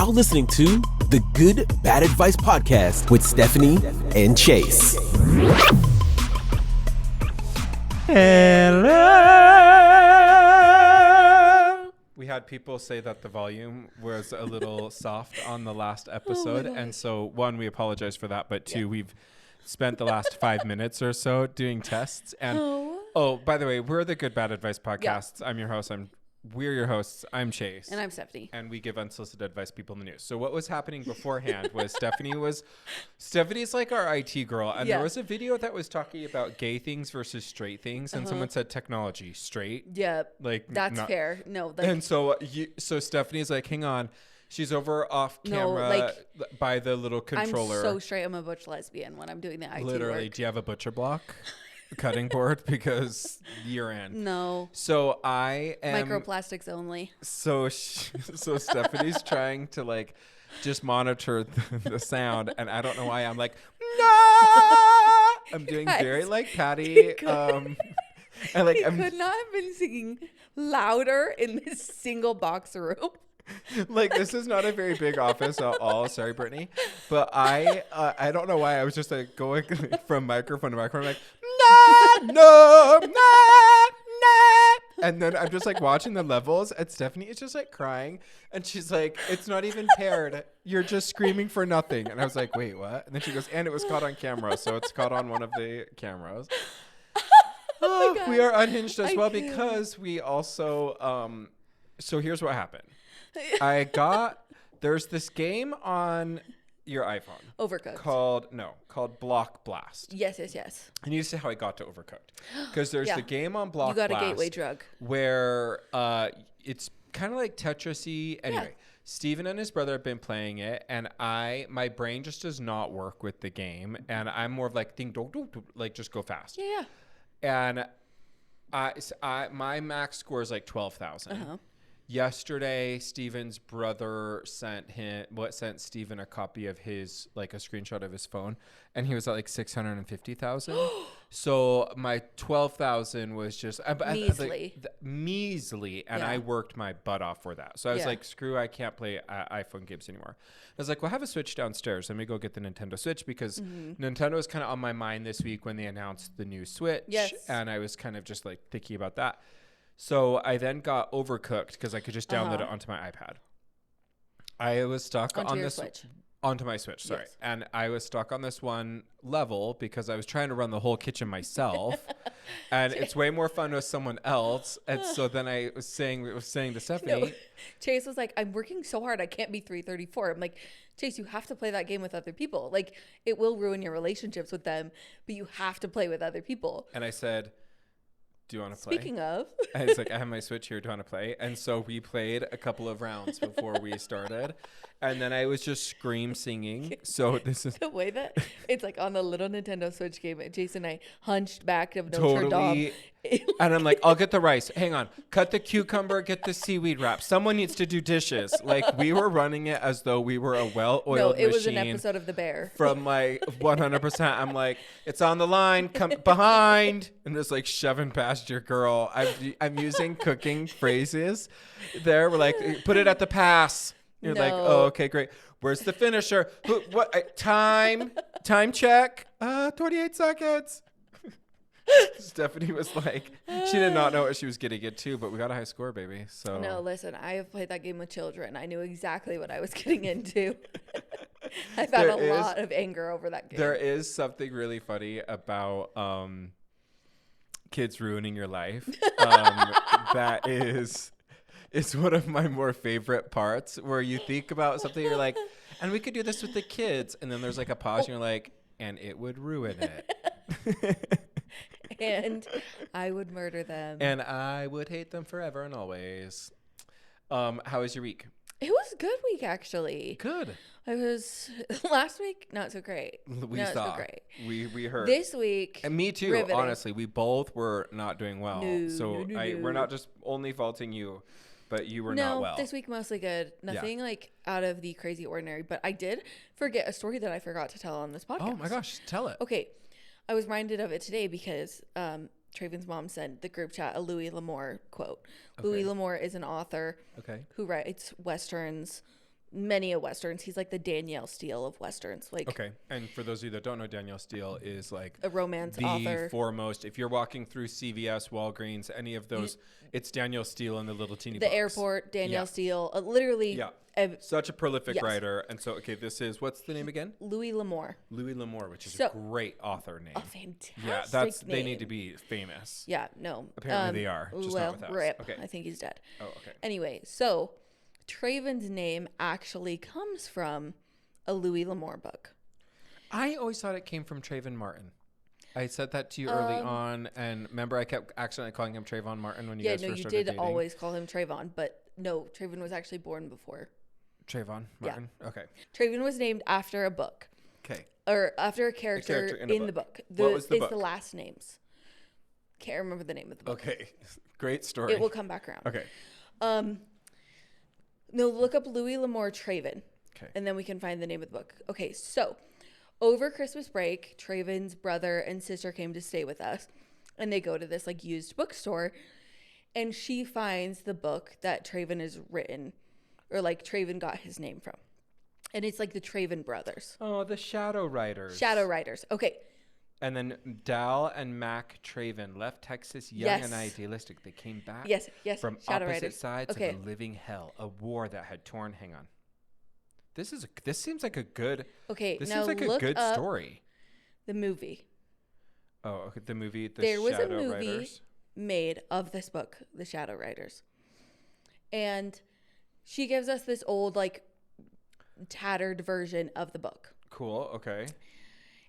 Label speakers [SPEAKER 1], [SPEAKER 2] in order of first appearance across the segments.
[SPEAKER 1] now listening to the Good Bad Advice Podcast with Stephanie and Chase.
[SPEAKER 2] Hello. We had people say that the volume was a little soft on the last episode. And so, one, we apologize for that. But two, we've spent the last 5 minutes or so doing tests. And by the way, we're the Good Bad Advice Podcasts. I'm your host. We're your hosts. I'm Chase.
[SPEAKER 3] And I'm Stephanie.
[SPEAKER 2] And we give unsolicited advice to people in the news. So what was happening beforehand was Stephanie's like our IT girl. And there was a video that was talking about gay things versus straight things. And someone said technology, straight.
[SPEAKER 3] Yep.
[SPEAKER 2] Like
[SPEAKER 3] that's fair. No. Like,
[SPEAKER 2] and so Stephanie's like, hang on. She's over off camera by the little controller.
[SPEAKER 3] I'm so straight. I'm a butch lesbian when I'm doing the IT
[SPEAKER 2] Literally.
[SPEAKER 3] work.
[SPEAKER 2] Do you have a butcher block? Cutting board? Because you're in.
[SPEAKER 3] No.
[SPEAKER 2] So I am
[SPEAKER 3] microplastics only.
[SPEAKER 2] So Stephanie's trying to like just monitor the sound, and I don't know why I'm like, no. I'm doing very like Patty.
[SPEAKER 3] And like I could not have been singing louder in this single box room.
[SPEAKER 2] Like, this is not a very big office at all. Sorry, Brittany. But I don't know why I was just like going from microphone to microphone, like, no. And then I'm just like watching the levels, and Stephanie is just like crying. And she's like, it's not even paired. You're just screaming for nothing. And I was like, wait, what? And then she goes, and it was caught on camera. So it's caught on one of the cameras. We are unhinged as well because we also, so here's what happened. There's this game on your iPhone.
[SPEAKER 3] Overcooked.
[SPEAKER 2] Called Block Blast.
[SPEAKER 3] Yes.
[SPEAKER 2] I need to say how I got to Overcooked. Because there's the game on Block Blast.
[SPEAKER 3] You got a gateway drug.
[SPEAKER 2] Where it's kind of like Tetris-y. Anyway, Steven and his brother have been playing it, and my brain just does not work with the game. And I'm more of like, ding, dong, dong, dong, like just go fast.
[SPEAKER 3] Yeah.
[SPEAKER 2] And my max score is like 12,000. Yesterday, Steven's brother sent Steven a copy of his, like a screenshot of his phone, and he was at like 650,000. So my 12,000 was just measly, and I worked my butt off for that. So I was like, screw, I can't play iPhone games anymore. I was like, well, I have a Switch downstairs. Let me go get the Nintendo Switch, because Nintendo was kind of on my mind this week when they announced the new Switch, and I was kind of just like thinking about that. So I then got Overcooked because I could just download it onto my iPad. I was stuck onto my Switch, sorry. Yes. And I was stuck on this one level because I was trying to run the whole kitchen myself. And it's way more fun with someone else. And so then I was saying to Stephanie.
[SPEAKER 3] Chase was like, I'm working so hard, I can't be 334. I'm like, Chase, you have to play that game with other people. Like, it will ruin your relationships with them, but you have to play with other people.
[SPEAKER 2] And I said, do you want to play?
[SPEAKER 3] Speaking of.
[SPEAKER 2] I was like, I have my Switch here. Do you want to play? And so we played a couple of rounds before we started. And then I was just scream singing. So this is
[SPEAKER 3] the way that it's like on the little Nintendo Switch game. Jason and I hunched back of Notre Dame.
[SPEAKER 2] And I'm like, I'll get the rice. Hang on. Cut the cucumber. Get the seaweed wrap. Someone needs to do dishes. Like, we were running it as though we were a well-oiled machine.
[SPEAKER 3] No, it was an episode of The Bear.
[SPEAKER 2] From like 100%. I'm like, it's on the line. Come behind. And just like shoving past your girl. I'm using cooking phrases there. We're like, put it at the pass. You're like, oh, okay, great. Where's the finisher? What? Time check. 28 seconds. Stephanie was like, she did not know what she was getting into, but we got a high score, baby. So
[SPEAKER 3] no, listen, I have played that game with children. I knew exactly what I was getting into. I've had a lot of anger over that game.
[SPEAKER 2] There is something really funny about kids ruining your life. That is, it's one of my more favorite parts, where you think about something, you're like, and we could do this with the kids, and then there's like a pause, and you're like, and it would ruin it.
[SPEAKER 3] And I would murder them.
[SPEAKER 2] And I would hate them forever and always. How was your week?
[SPEAKER 3] It was a good week, actually.
[SPEAKER 2] Good.
[SPEAKER 3] I was last week, not so great.
[SPEAKER 2] We heard.
[SPEAKER 3] This week.
[SPEAKER 2] And me too, riveting. Honestly. We both were not doing well.
[SPEAKER 3] No.
[SPEAKER 2] We're not just only faulting you, but you were not well.
[SPEAKER 3] This week mostly good. Nothing like out of the crazy ordinary. But I did forget a story that I forgot to tell on this podcast.
[SPEAKER 2] Oh my gosh, tell it.
[SPEAKER 3] Okay. I was reminded of it today because Traven's mom sent the group chat a Louis L'Amour quote. Okay. Louis L'Amour is an author who writes Westerns, many of Westerns. He's like the Danielle Steele of Westerns. Like,
[SPEAKER 2] okay. And for those of you that don't know, Danielle Steele is like
[SPEAKER 3] a romance
[SPEAKER 2] the
[SPEAKER 3] author.
[SPEAKER 2] Foremost. If you're walking through CVS, Walgreens, any of those, it's Danielle Steele and the little teeny
[SPEAKER 3] The
[SPEAKER 2] books.
[SPEAKER 3] Airport, Danielle Steele. Literally.
[SPEAKER 2] Yeah. Such a prolific writer. And so, okay, this is, what's the name again?
[SPEAKER 3] Louis L'Amour.
[SPEAKER 2] Louis L'Amour, which is a great author name.
[SPEAKER 3] A fantastic
[SPEAKER 2] name.
[SPEAKER 3] They
[SPEAKER 2] need to be famous.
[SPEAKER 3] Yeah, no.
[SPEAKER 2] Apparently they are, just not with us.
[SPEAKER 3] Rip.
[SPEAKER 2] Okay.
[SPEAKER 3] I think he's dead.
[SPEAKER 2] Oh, okay.
[SPEAKER 3] Anyway, so Traven's name actually comes from a Louis L'Amour book.
[SPEAKER 2] I always thought it came from Trayvon Martin. I said that to you early on, and remember I kept accidentally calling him Trayvon Martin when you guys first started dating?
[SPEAKER 3] You did always call him Trayvon, but no, Trayvon was actually born before.
[SPEAKER 2] Trayvon Martin? Yeah. Okay.
[SPEAKER 3] Trayvon was named after a book.
[SPEAKER 2] Okay.
[SPEAKER 3] Or after a character in the book.
[SPEAKER 2] What was the book?
[SPEAKER 3] It's the last names. Can't remember the name of the book.
[SPEAKER 2] Okay. Great story.
[SPEAKER 3] It will come back around.
[SPEAKER 2] Okay.
[SPEAKER 3] No, look up Louis L'Amour Trayvon.
[SPEAKER 2] Okay.
[SPEAKER 3] And then we can find the name of the book. Okay, so over Christmas break, Trayvon's brother and sister came to stay with us. And they go to this like used bookstore. And she finds the book that Trayvon has written, or like Trayvon got his name from. And it's like the Trayvon brothers.
[SPEAKER 2] Oh, the Shadow Riders.
[SPEAKER 3] Shadow Riders. Okay.
[SPEAKER 2] And then Dal and Mac Trayvon left Texas young and idealistic. They came back
[SPEAKER 3] Shadow
[SPEAKER 2] from opposite
[SPEAKER 3] Riders.
[SPEAKER 2] sides of the living hell, a war that had torn. Hang on. This seems like a good.
[SPEAKER 3] Okay,
[SPEAKER 2] this
[SPEAKER 3] now
[SPEAKER 2] seems like
[SPEAKER 3] look
[SPEAKER 2] a good
[SPEAKER 3] up
[SPEAKER 2] story.
[SPEAKER 3] The movie.
[SPEAKER 2] Oh, okay. The movie.
[SPEAKER 3] There was
[SPEAKER 2] Shadow
[SPEAKER 3] a movie
[SPEAKER 2] Riders.
[SPEAKER 3] made of this book, The Shadow Riders, and she gives us this old like tattered version of the book.
[SPEAKER 2] Cool. Okay.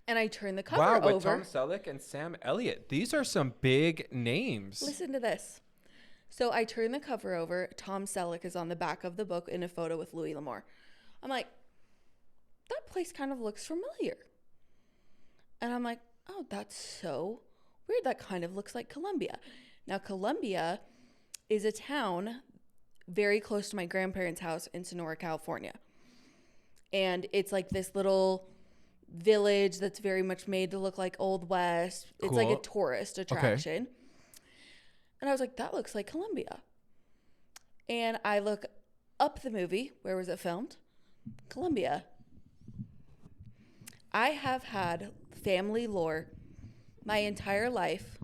[SPEAKER 3] And I turn the cover
[SPEAKER 2] with
[SPEAKER 3] over.
[SPEAKER 2] Tom Selleck and Sam Elliott. These are some big names.
[SPEAKER 3] Listen to this. So I turn the cover over. Tom Selleck is on the back of the book in a photo with Louis L'Amour. I'm like, that place kind of looks familiar. And I'm like, oh, that's so weird. That kind of looks like Columbia. Now, Columbia is a town very close to my grandparents' house in Sonora, California. And it's like this little village that's very much made to look like Old West. It's like a tourist attraction. Okay. And I was like, that looks like Columbia. And I look up the movie. Where was it filmed? Columbia. I have had family lore my entire life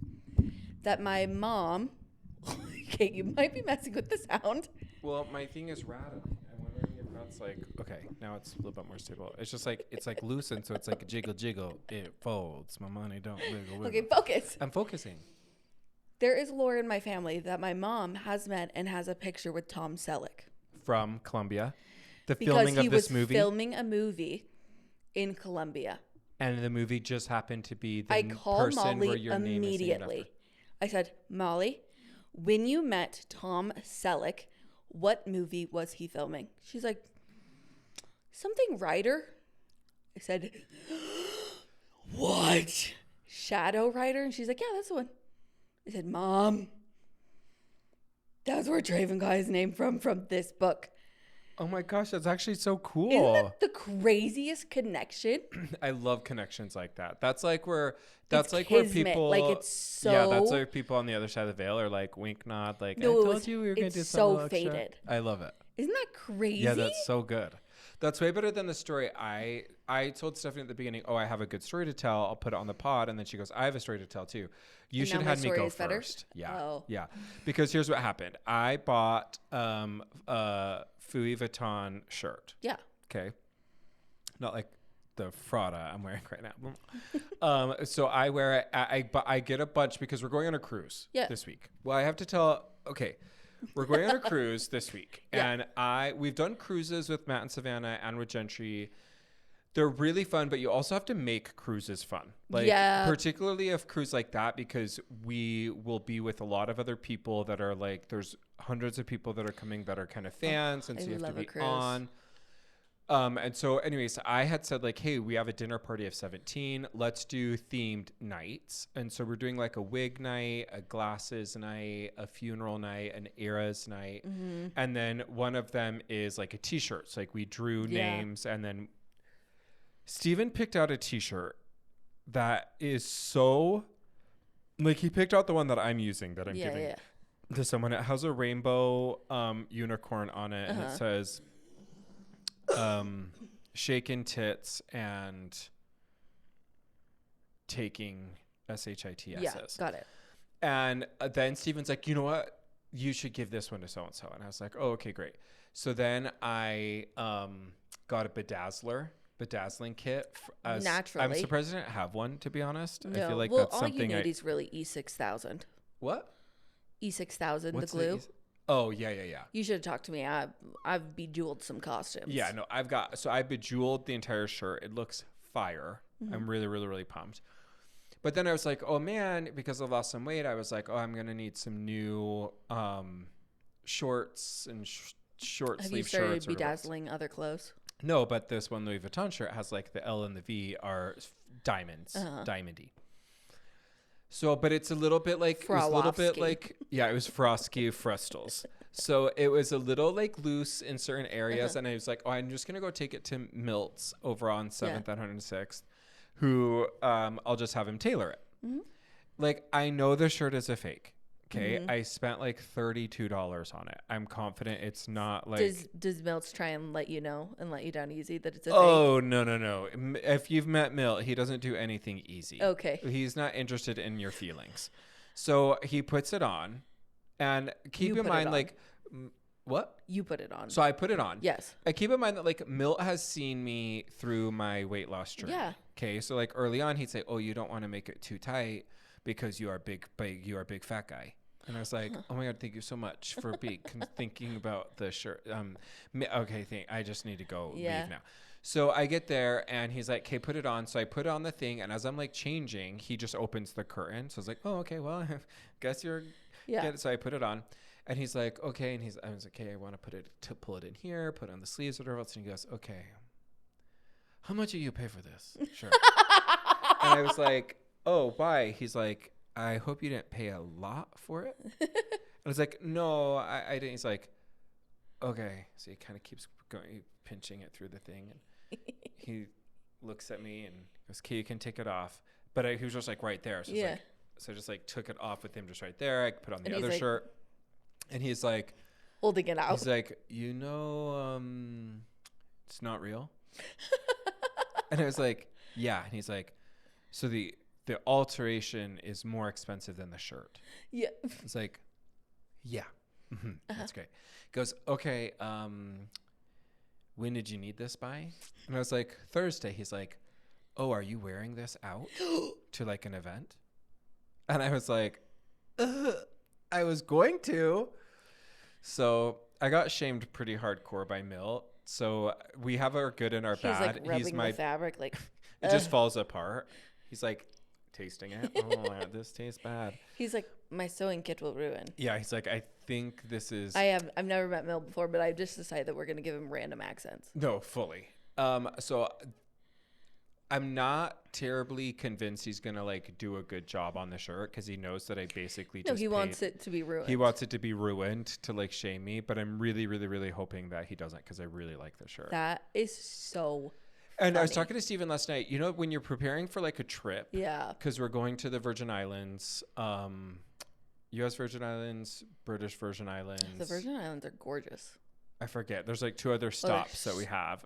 [SPEAKER 3] that my mom, okay, you might be messing with the sound.
[SPEAKER 2] Well, my thing is rattling. I'm wondering if that's like, okay, now it's a little bit more stable. It's just like, it's like loosened, so it's like jiggle, jiggle. It folds. My money don't wiggle, wiggle.
[SPEAKER 3] Okay, focus.
[SPEAKER 2] I'm focusing.
[SPEAKER 3] There is lore in my family that my mom has met and has a picture with Tom Selleck.
[SPEAKER 2] From Columbia? The filming of this movie?
[SPEAKER 3] Because he was filming a movie in Columbia.
[SPEAKER 2] And the movie just happened to be the
[SPEAKER 3] I call
[SPEAKER 2] person
[SPEAKER 3] Molly
[SPEAKER 2] where your name is named after.
[SPEAKER 3] I said, Molly, when you met Tom Selleck, what movie was he filming? She's like, something Rider. I said, what? Shadow Rider? And she's like, yeah, that's the one. I said, Mom, that's where Trayvon got his name from this book.
[SPEAKER 2] Oh my gosh, that's actually so cool.
[SPEAKER 3] Isn't that the craziest connection?
[SPEAKER 2] I love connections like that. That's like where
[SPEAKER 3] kismet.
[SPEAKER 2] Where people
[SPEAKER 3] like it's so
[SPEAKER 2] yeah, that's like people on the other side of the veil are like wink nod like
[SPEAKER 3] no,
[SPEAKER 2] I told you we were gonna do something
[SPEAKER 3] so faded.
[SPEAKER 2] I love it.
[SPEAKER 3] Isn't that crazy?
[SPEAKER 2] Yeah, that's so good. That's way better than the story. I told Stephanie at the beginning, oh, I have a good story to tell. I'll put it on the pod. And then she goes, I have a story to tell too. You should have me go first. Yeah.
[SPEAKER 3] Oh.
[SPEAKER 2] Yeah. Because here's what happened. I bought a Fui Vuitton shirt.
[SPEAKER 3] Yeah.
[SPEAKER 2] Okay. Not like the Frada I'm wearing right now. So I wear it. I get a bunch because we're going on a cruise this week. Well, I have to tell, okay. We're going on a cruise this week, and we've done cruises with Matt and Savannah and with Gentry. They're really fun, but you also have to make cruises fun. Like, particularly a cruise like that, because we will be with a lot of other people that are like, there's hundreds of people that are coming that are kind of fans, and so you have to be on. And so anyways, I had said like, hey, we have a dinner party of 17. Let's do themed nights. And so we're doing like a wig night, a glasses night, a funeral night, an eras night. Mm-hmm. And then one of them is like a t-shirt. So like we drew names, and then Steven picked out a t-shirt that is so like, he picked out the one that I'm using that I'm giving to someone. It has a rainbow unicorn on it, and it says, shaken tits and taking SHITSs.
[SPEAKER 3] Yeah, got it.
[SPEAKER 2] And then Steven's like, you know what? You should give this one to so-and-so. And I was like, oh, okay, great. So then I got a bedazzling kit.
[SPEAKER 3] Naturally.
[SPEAKER 2] I'm surprised I didn't have one, to be honest.
[SPEAKER 3] No.
[SPEAKER 2] I feel like
[SPEAKER 3] well,
[SPEAKER 2] that's
[SPEAKER 3] all
[SPEAKER 2] something
[SPEAKER 3] you need is really E6000.
[SPEAKER 2] What?
[SPEAKER 3] E6000,
[SPEAKER 2] What's
[SPEAKER 3] the glue.
[SPEAKER 2] Oh, yeah.
[SPEAKER 3] You should have talked to me. I've bejeweled some costumes.
[SPEAKER 2] Yeah, no, I bejeweled the entire shirt. It looks fire. Mm-hmm. I'm really, really, really pumped. But then I was like, oh man, because I lost some weight, I was like, oh, I'm going to need some new shorts and short sleeve shirts.
[SPEAKER 3] Have you started bedazzling other clothes?
[SPEAKER 2] No, but this one Louis Vuitton shirt has like the L and the V are diamonds, diamondy. So, but it's a little bit like, it was Frosky Frustles. So it was a little like loose in certain areas. And I was like, oh, I'm just going to go take it to Milt's over on 7th and 106th, who I'll just have him tailor it. Mm-hmm. Like, I know the shirt is a fake. Okay. Mm-hmm. I spent like $32 on it. I'm confident it's not like.
[SPEAKER 3] Does Milt's try and let you know and let you down easy that it's a fake?
[SPEAKER 2] Oh, no. If you've met Milt, he doesn't do anything easy.
[SPEAKER 3] Okay.
[SPEAKER 2] He's not interested in your feelings. So he puts it on. And keep in mind, like, what?
[SPEAKER 3] You put it on.
[SPEAKER 2] So I put it on.
[SPEAKER 3] Yes.
[SPEAKER 2] I keep in mind that like Milt has seen me through my weight loss journey. Yeah. Okay. So like early on, he'd say, oh, you don't want to make it too tight because you are you are a big fat guy. And I was like, oh my God, thank you so much for thinking about the shirt. Okay, I just need to go leave now. So I get there and he's like, okay, put it on. So I put it on the thing. And as I'm like changing, he just opens the curtain. So I was like, oh, okay, well, I guess you're. Yeah. So I put it on. And he's like, okay. And I was like, okay, I want to pull it in here, put it on the sleeves or whatever else. And he goes, okay, how much do you pay for this? Sure. And I was like, oh, why? He's like, I hope you didn't pay a lot for it. I was like, no, I didn't. He's like, okay. So he kind of keeps going, pinching it through the thing. And he looks at me and goes, okay, you can take it off. But he was just like right there. So, so I just like took it off with him just right there. I put on the other shirt. And he's like,
[SPEAKER 3] holding it out.
[SPEAKER 2] He's like, it's not real. And I was like, yeah. And he's like, so the alteration is more expensive than the shirt. Yeah. It's like, yeah. Mm-hmm. That's great. He goes, okay, when did you need this by? And I was like, Thursday. He's like, oh, are you wearing this out to like an event? And I was like, I was going to. So I got shamed pretty hardcore by Milt. So we have our good and our bad.
[SPEAKER 3] Like rubbing the fabric, like
[SPEAKER 2] it just falls apart. He's like tasting it. Oh, this tastes bad.
[SPEAKER 3] He's like, my sewing kit will ruin.
[SPEAKER 2] Yeah, he's like, I think this is.
[SPEAKER 3] I've never met Milt before, but I've just decided that we're gonna give him random accents.
[SPEAKER 2] No, fully. So I'm not terribly convinced he's going to like do a good job on the shirt because he knows that I basically just
[SPEAKER 3] wants it to be ruined.
[SPEAKER 2] He wants it to be ruined to like shame me, but I'm really, really, really hoping that he doesn't because I really like the shirt.
[SPEAKER 3] That is so
[SPEAKER 2] And funny. I was talking to Steven last night, when you're preparing for like a trip.
[SPEAKER 3] Yeah.
[SPEAKER 2] Because we're going to the Virgin Islands, U.S. Virgin Islands, British Virgin Islands.
[SPEAKER 3] The Virgin Islands are gorgeous.
[SPEAKER 2] I forget. There's like 2 other stops that we have.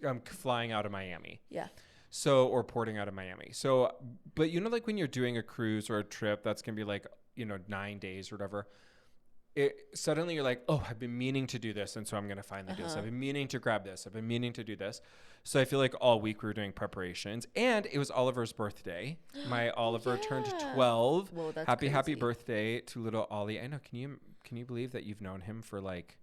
[SPEAKER 3] I'm
[SPEAKER 2] flying out of Miami.
[SPEAKER 3] Yeah.
[SPEAKER 2] So, or porting out of Miami. So, but like when you're doing a cruise or a trip, that's going to be like, 9 days or whatever. Suddenly you're like, oh, I've been meaning to do this. And so I'm going to finally do this. I've been meaning to grab this. I've been meaning to do this. So I feel like all week we were doing preparations and it was Oliver's birthday. My Oliver turned 12. Whoa, that's happy birthday to little Ollie. I know. Can you believe that you've known him for like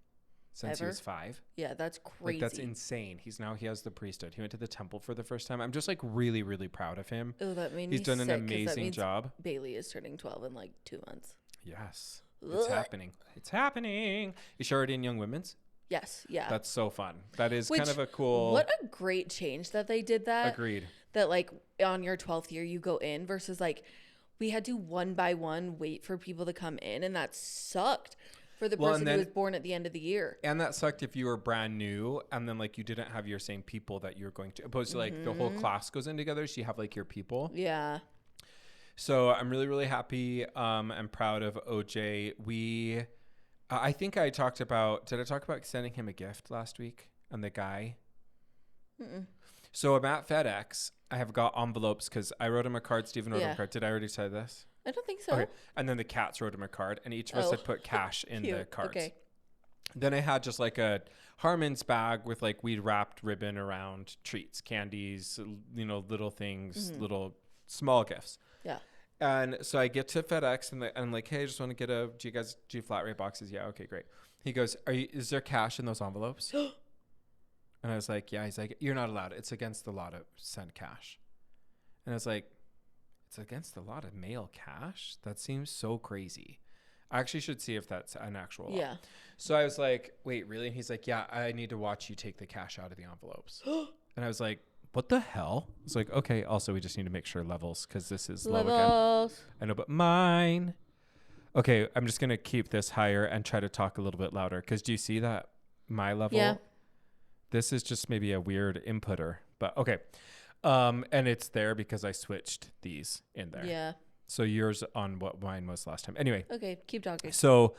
[SPEAKER 2] since he was 5?
[SPEAKER 3] Yeah, that's crazy.
[SPEAKER 2] Like, that's insane. He has the priesthood. He went to the temple for the first time. I'm just like really, really proud of him.
[SPEAKER 3] Oh, that made
[SPEAKER 2] He's done an amazing job.
[SPEAKER 3] Bailey is turning 12 in like 2 months.
[SPEAKER 2] Yes. It's happening. It's happening. Is she already in Young Women's?
[SPEAKER 3] Yes. Yeah.
[SPEAKER 2] That's so fun. That is kind of a cool.
[SPEAKER 3] What a great change that they did that.
[SPEAKER 2] Agreed.
[SPEAKER 3] That like on your 12th year you go in versus like we had to one by one wait for people to come in and that sucked. For the person who was born at the end of the year.
[SPEAKER 2] And that sucked if you were brand new and then like you didn't have your same people that you're going to, opposed to like the whole class goes in together. So you have like your people.
[SPEAKER 3] Yeah.
[SPEAKER 2] So I'm really, really happy and proud of OJ. I think did I talk about sending him a gift last week? on the guy? Mm-mm. So I'm at FedEx. I have got envelopes because I wrote him a card. Stephen wrote him a card. Did I already say this?
[SPEAKER 3] I don't think so.
[SPEAKER 2] Okay. And then the cats wrote him a card, and each of us had put cash in the cards.
[SPEAKER 3] Okay.
[SPEAKER 2] Then I had just like a Harmon's bag with like we'd wrapped ribbon around treats, candies, you know, little things, little small gifts.
[SPEAKER 3] Yeah.
[SPEAKER 2] And so I get to FedEx and I'm like, hey, I just want to get do you guys do flat rate boxes? Yeah. Okay, great. He goes, is there cash in those envelopes? And I was like, yeah. He's like, you're not allowed. It's against the law to send cash. And I was like, it's against the law to mail cash? That seems so crazy. I actually should see if that's an actual law.
[SPEAKER 3] Yeah.
[SPEAKER 2] So I was like, wait, really? And he's like, yeah, I need to watch you take the cash out of the envelopes. And I was like, what the hell? It's like, okay, also we just need to make sure levels because this is low again. I know, but mine. Okay, I'm just going to keep this higher and try to talk a little bit louder because do you see that? My level? Yeah. This is just maybe a weird inputter, but okay. And it's there because I switched these in there. Yeah. So yours on what mine was last time. Anyway.
[SPEAKER 3] Okay, keep talking.
[SPEAKER 2] So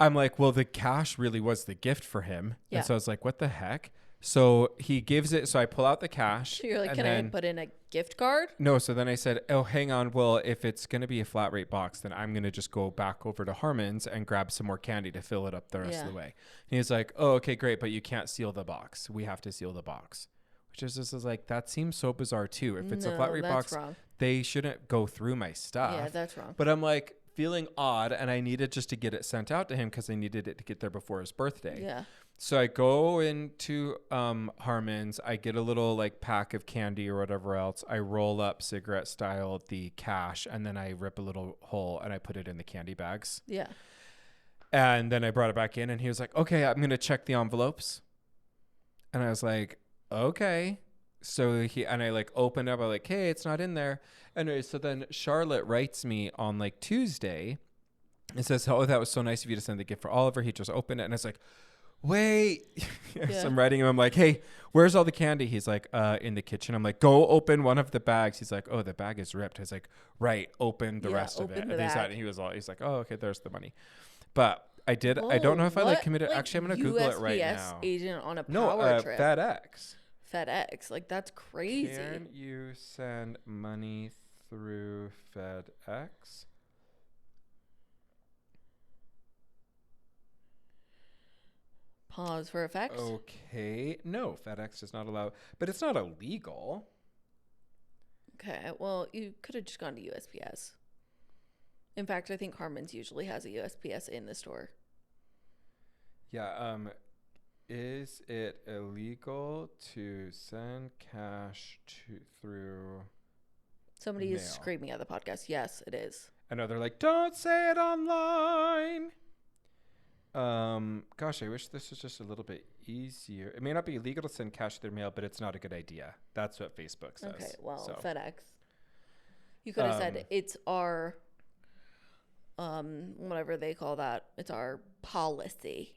[SPEAKER 2] I'm like, well, the cash really was the gift for him. Yeah. And so I was like, what the heck? So he gives it. So I pull out the cash.
[SPEAKER 3] So you're like, can I put in a gift card?
[SPEAKER 2] No. So then I said, oh, hang on. Well, if it's going to be a flat rate box, then I'm going to just go back over to Herman's and grab some more candy to fill it up the rest of the way. And he's like, oh, okay, great. But you can't seal the box. We have to seal the box. Which is just like, that seems so bizarre too. If it's a flat rate box, they shouldn't go through my stuff.
[SPEAKER 3] Yeah, that's wrong.
[SPEAKER 2] But I'm like feeling odd and I needed just to get it sent out to him because I needed it to get there before his birthday.
[SPEAKER 3] Yeah.
[SPEAKER 2] So I go into Harmon's. I get a little like pack of candy or whatever else. I roll up cigarette style the cash and then I rip a little hole and I put it in the candy bags.
[SPEAKER 3] Yeah.
[SPEAKER 2] And then I brought it back in and he was like, okay, I'm going to check the envelopes. And I was like, okay. So I like opened up. I'm like, hey, it's not in there. Anyway, so then Charlotte writes me on like Tuesday and says, oh, that was so nice of you to send the gift for Oliver. He just opened it. And I was like, wait. So I'm writing him. I'm like, hey, where's all the candy? He's like, in the kitchen. I'm like, go open one of the bags. He's like, oh, the bag is ripped. I was like, right, open the rest of it. And he's like, oh, okay, there's the money. But I did. Whoa, I don't know if I like committed. Like, actually, I'm going to Google it right now.
[SPEAKER 3] Agent on a power trip.
[SPEAKER 2] FedEx.
[SPEAKER 3] Like, that's crazy.
[SPEAKER 2] Can you send money through FedEx?
[SPEAKER 3] Pause for effect.
[SPEAKER 2] Okay. No, FedEx does not allow, but it's not illegal.
[SPEAKER 3] Okay. Well, you could have just gone to USPS. In fact, I think Harmon's usually has a USPS in the store.
[SPEAKER 2] Yeah. Is it illegal to send cash through
[SPEAKER 3] Somebody
[SPEAKER 2] mail?
[SPEAKER 3] Is screaming at the podcast. Yes, it is.
[SPEAKER 2] I know they're like, don't say it online. Gosh, I wish this was just a little bit easier. It may not be illegal to send cash through mail, but it's not a good idea. That's what Facebook says.
[SPEAKER 3] Okay, well, FedEx. You could have said it's our, whatever they call that. It's our policy,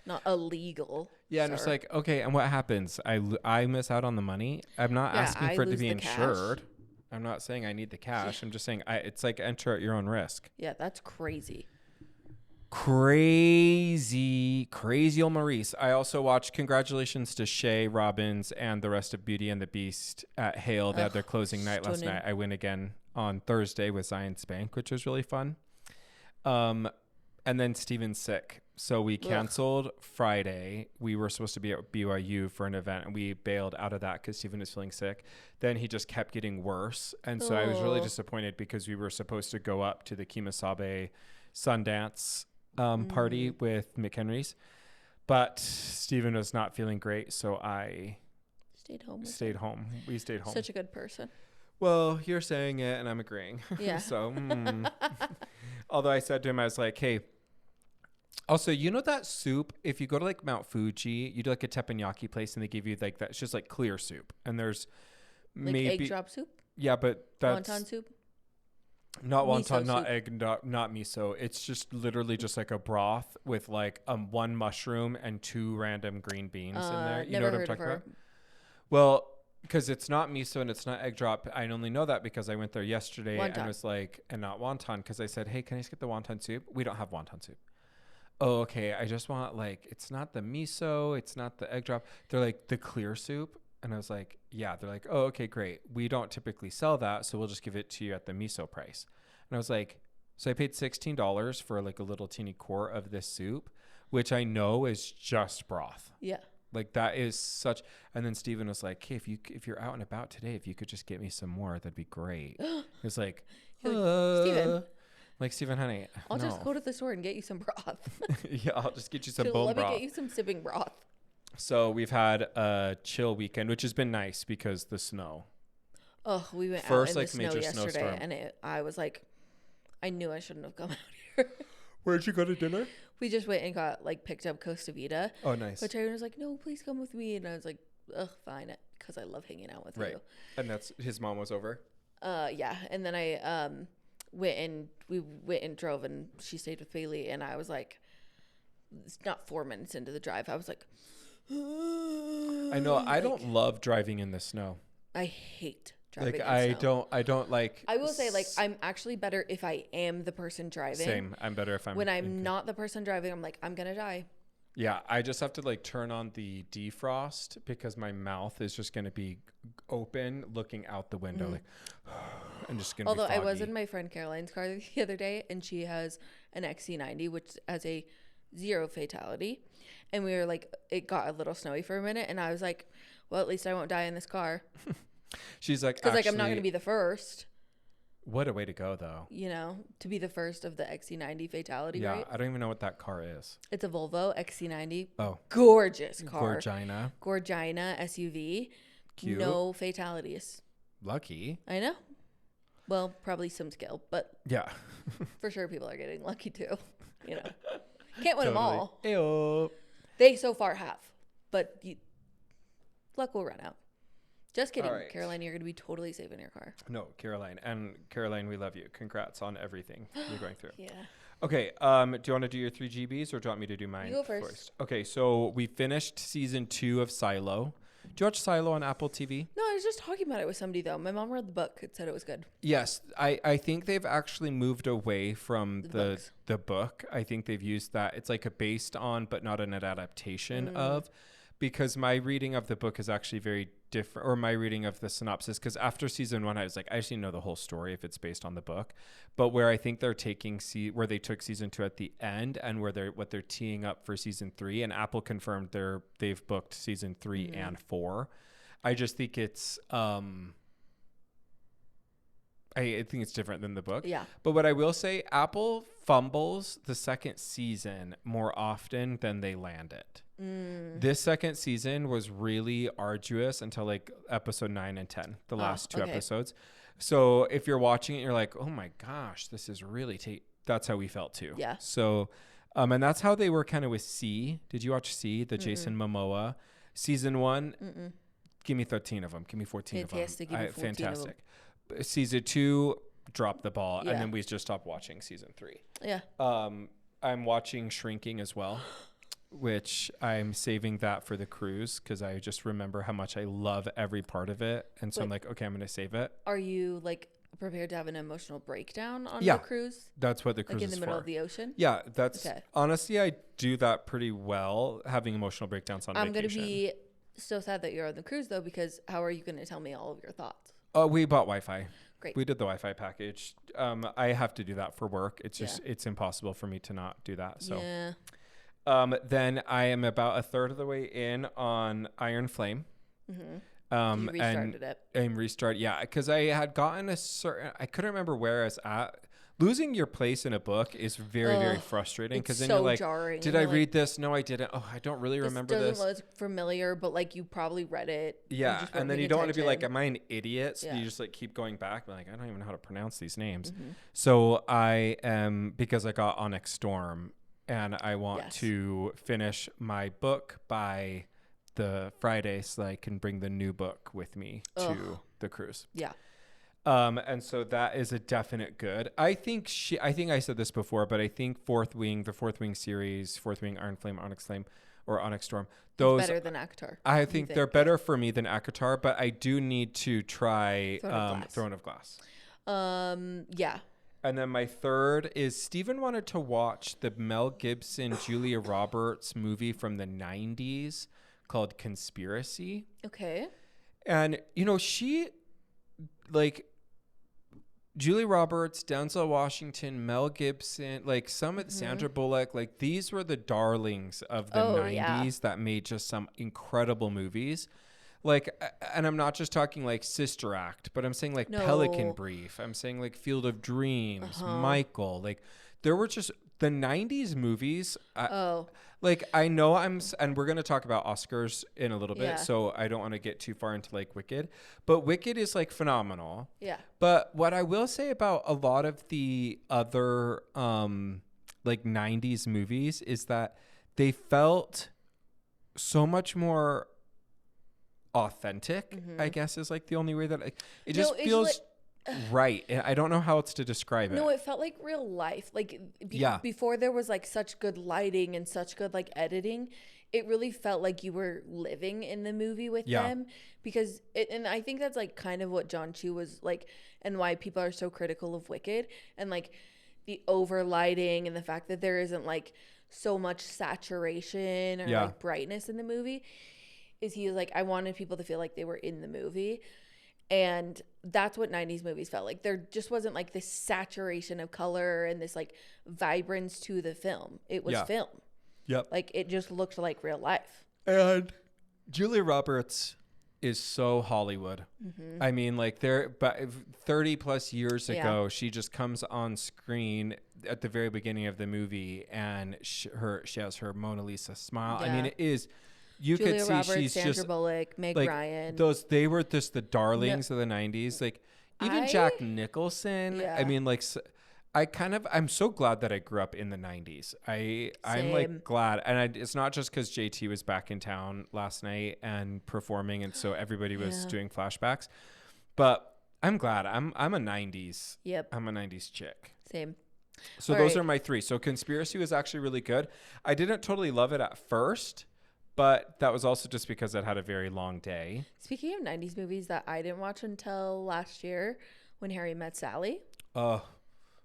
[SPEAKER 3] not illegal.
[SPEAKER 2] Yeah, and it's like, okay, and what happens? I miss out on the money. I'm not asking for it to be insured. Cash. I'm not saying I need the cash. I'm just saying it's like enter at your own risk.
[SPEAKER 3] Yeah, that's crazy.
[SPEAKER 2] Crazy old Maurice. I also watched congratulations to Shay Robbins and the rest of Beauty and the Beast at Hale. They had their closing night last night. I went again on Thursday with Zion Spank, which was really fun. And then Steven's sick. So we canceled Friday. We were supposed to be at BYU for an event and we bailed out of that because Steven was feeling sick. Then he just kept getting worse. And so I was really disappointed because we were supposed to go up to the Kemosabe Sundance party with McHenry's, but Stephen was not feeling great, so I stayed home. We stayed home.
[SPEAKER 3] Such a good person.
[SPEAKER 2] Well, you're saying it, and I'm agreeing. Yeah. So, although I said to him, I was like, "Hey, also, you know that soup? If you go to like Mount Fuji, you do like a teppanyaki place, and they give you like that. It's just like clear soup, and there's
[SPEAKER 3] like
[SPEAKER 2] maybe
[SPEAKER 3] egg drop soup.
[SPEAKER 2] Yeah, but that's
[SPEAKER 3] wonton soup.
[SPEAKER 2] Not wonton, not egg, not miso. It's just literally just like a broth with like one mushroom and 2 random green beans in there. You know what I'm talking about? Well, because it's not miso and it's not egg drop. I only know that because I went there yesterday and was like, and not wonton, because I said, hey, can I just get the wonton soup? We don't have wonton soup. oh, okay, I just want like, it's not the miso, it's not the egg drop. They're like, the clear soup. And I was like, yeah. They're like, oh, okay, great. We don't typically sell that, so we'll just give it to you at the miso price. And I was like, so I paid $16 for like a little teeny quart of this soup, which I know is just broth.
[SPEAKER 3] Yeah.
[SPEAKER 2] Like that is such. And then Steven was like, hey, if you're out and about today, if you could just get me some more, that'd be great. He was like,
[SPEAKER 3] Steven.
[SPEAKER 2] Like, Steven, honey,
[SPEAKER 3] I'll just go to the store and get you some broth.
[SPEAKER 2] Yeah, I'll just get you some bone broth.
[SPEAKER 3] Let me get you some sipping broth.
[SPEAKER 2] So we've had a chill weekend, which has been nice because the snow.
[SPEAKER 3] Oh, we went
[SPEAKER 2] First,
[SPEAKER 3] out in
[SPEAKER 2] like,
[SPEAKER 3] the
[SPEAKER 2] major
[SPEAKER 3] snow yesterday,
[SPEAKER 2] snowstorm.
[SPEAKER 3] and I was like, I knew I shouldn't have come out here.
[SPEAKER 2] Where'd you go to dinner?
[SPEAKER 3] We just went and got like picked up Costa Vida.
[SPEAKER 2] Oh, nice.
[SPEAKER 3] But Terry was like, no, please come with me. And I was like, ugh, fine. Because I love hanging out with you.
[SPEAKER 2] And that's his mom was over?
[SPEAKER 3] Yeah. And then we went and drove and she stayed with Bailey. And I was like, it's not 4 minutes into the drive. I was like,
[SPEAKER 2] I know. I don't love driving in the snow.
[SPEAKER 3] I hate driving
[SPEAKER 2] like
[SPEAKER 3] in snow.
[SPEAKER 2] I don't like.
[SPEAKER 3] I will say, like, I'm actually better if I am the person driving.
[SPEAKER 2] Same. I'm better if I'm.
[SPEAKER 3] When I'm not the person driving, I'm like, I'm gonna die.
[SPEAKER 2] Yeah, I just have to like turn on the defrost because my mouth is just gonna be open, looking out the window, like. I'm just gonna.
[SPEAKER 3] Although I was in my friend Caroline's car the other day, and she has an XC90, which has a 0 fatality. And we were like, it got a little snowy for a minute, and I was like, well, at least I won't die in this car.
[SPEAKER 2] She's like,
[SPEAKER 3] because like I'm not going to be the first.
[SPEAKER 2] What a way to go, though.
[SPEAKER 3] You know, to be the first of the XC90 fatality,
[SPEAKER 2] yeah,
[SPEAKER 3] right?
[SPEAKER 2] I don't even know what that car is.
[SPEAKER 3] It's a Volvo XC90.
[SPEAKER 2] Oh.
[SPEAKER 3] Gorgeous car.
[SPEAKER 2] Gorgina
[SPEAKER 3] SUV.
[SPEAKER 2] Cute.
[SPEAKER 3] No fatalities.
[SPEAKER 2] Lucky.
[SPEAKER 3] I know. Well, probably some skill, but
[SPEAKER 2] yeah.
[SPEAKER 3] For sure people are getting lucky too. You know. Can't win them all.
[SPEAKER 2] Ayo.
[SPEAKER 3] They so far have, but luck will run out. Just kidding.
[SPEAKER 2] Right.
[SPEAKER 3] Caroline, you're going to be totally safe in your car.
[SPEAKER 2] No, Caroline. And Caroline, we love you. Congrats on everything you're going through.
[SPEAKER 3] Yeah.
[SPEAKER 2] Okay. Do you want to do your 3 GBs or do you want me to do mine?
[SPEAKER 3] You go first.
[SPEAKER 2] Okay. So we finished season 2 of Silo. Do you watch Silo on Apple TV?
[SPEAKER 3] No, I was just talking about it with somebody, though. My mom read the book. It said it was good.
[SPEAKER 2] Yes. I think they've actually moved away from the book. I think they've used that. It's like a based on, but not an adaptation of, because my reading of the book is actually very different, or my reading of the synopsis, because after season 1, I was like, I just need to know the whole story if it's based on the book. But where I think they're taking, where they took season 2 at the end, and what they're teeing up for season 3, and Apple confirmed they've booked season 3 and 4. I just think it's I think it's different than the book.
[SPEAKER 3] Yeah.
[SPEAKER 2] But what I will say, Apple fumbles the second season more often than they land it. This second season was really arduous until like episode 9 and 10, the last 2 episodes. So if you're watching it, you're like, oh my gosh, this is really that's how we felt too. Yeah. So, and that's how they were kind of with C. Did you watch C, the Jason Momoa season 1? Give me 13 of them. Give me 14 of them.
[SPEAKER 3] Give me 14
[SPEAKER 2] fantastic.
[SPEAKER 3] Of them.
[SPEAKER 2] Season 2 dropped the ball, and then we just stopped watching season 3.
[SPEAKER 3] Yeah.
[SPEAKER 2] I'm watching Shrinking as well, which I'm saving that for the cruise because I just remember how much I love every part of it, and so I'm like, okay, I'm gonna save it.
[SPEAKER 3] Are you like prepared to have an emotional breakdown on the cruise?
[SPEAKER 2] That's what the cruise is for.
[SPEAKER 3] Like in the middle of the ocean?
[SPEAKER 2] Yeah, that's honestly, I do that pretty well, having emotional breakdowns on vacation. I'm gonna be
[SPEAKER 3] so sad that you're on the cruise though, because how are you gonna tell me all of your thoughts?
[SPEAKER 2] We bought Wi-Fi.
[SPEAKER 3] Great.
[SPEAKER 2] We did the Wi-Fi package. I have to do that for work. It's just, it's impossible for me to not do that. So, then I am about a third of the way in on Iron Flame.
[SPEAKER 3] You restarted it.
[SPEAKER 2] I'm restarted. Yeah. Cause I had gotten I couldn't remember where I was at. Losing your place in a book is very, very frustrating. Because then you're like,
[SPEAKER 3] jarring.
[SPEAKER 2] Did I read this? No, I didn't. Oh, I don't really remember this.
[SPEAKER 3] Doesn't look familiar, but like you probably read it.
[SPEAKER 2] Yeah, and then you don't want to be like, am I an idiot? So you just like keep going back. Like, I don't even know how to pronounce these names. So I am, because I got Onyx Storm, and I want to finish my book by the Friday so that I can bring the new book with me to the cruise. Yeah. And so that is a definite good. I think I said this before, but I think the Fourth Wing series, Fourth Wing, Iron Flame, Onyx Flame, or Onyx Storm, those
[SPEAKER 3] better than ACOTAR.
[SPEAKER 2] I think they're better for me than ACOTAR, but I do need to try Throne of Glass.
[SPEAKER 3] Yeah.
[SPEAKER 2] And then my third is Steven wanted to watch the Mel Gibson, Julia Roberts movie from the 90s called Conspiracy.
[SPEAKER 3] Okay.
[SPEAKER 2] And, you know, she, like, Julia Roberts, Denzel Washington, Mel Gibson, like some of Sandra Bullock, like these were the darlings of the 90s that made just some incredible movies. Like, and I'm not just talking like Sister Act, but I'm saying like Pelican Brief. I'm saying like Field of Dreams, Michael. Like, there were just the 90s movies. Like, I know and we're going to talk about Oscars in a little bit, so I don't want to get too far into like Wicked. But Wicked is like phenomenal. Yeah. But what I will say about a lot of the other like 90s movies is that they felt so much more authentic, I guess, is like the only way that it just feels right. I don't know how else to describe it.
[SPEAKER 3] No, it felt like real life. Like before there was like such good lighting and such good like editing, it really felt like you were living in the movie with them, because and I think that's like kind of what John Chu was like, and why people are so critical of Wicked, and like the over lighting and the fact that there isn't like so much saturation or like brightness in the movie. Is he was like, I wanted people to feel like they were in the movie. And that's what 90s movies felt like. There just wasn't like this saturation of color and this like vibrance to the film. It was film. Yep. Like, it just looked like real life.
[SPEAKER 2] And Julia Roberts is so Hollywood. I mean, like, but 30 plus years ago, she just comes on screen at the very beginning of the movie, and she has her Mona Lisa smile. I mean, it is... You
[SPEAKER 3] Julia
[SPEAKER 2] could see
[SPEAKER 3] Roberts,
[SPEAKER 2] she's
[SPEAKER 3] Sandra
[SPEAKER 2] just
[SPEAKER 3] Bullock, Meg
[SPEAKER 2] like
[SPEAKER 3] Ryan.
[SPEAKER 2] They were just the darlings of the 90s. Like, even Jack Nicholson. I mean, like, I'm so glad that I grew up in the 90s. I'm like glad. And it's not just because JT was back in town last night and performing, and so everybody was doing flashbacks. But I'm glad. I'm a 90s. Yep. I'm a 90s chick.
[SPEAKER 3] Same.
[SPEAKER 2] So those are my three. So Conspiracy was actually really good. I didn't totally love it at first, but that was also just because I'd had a very long day.
[SPEAKER 3] Speaking of 90s movies that I didn't watch until last year, When Harry Met Sally.
[SPEAKER 2] Oh.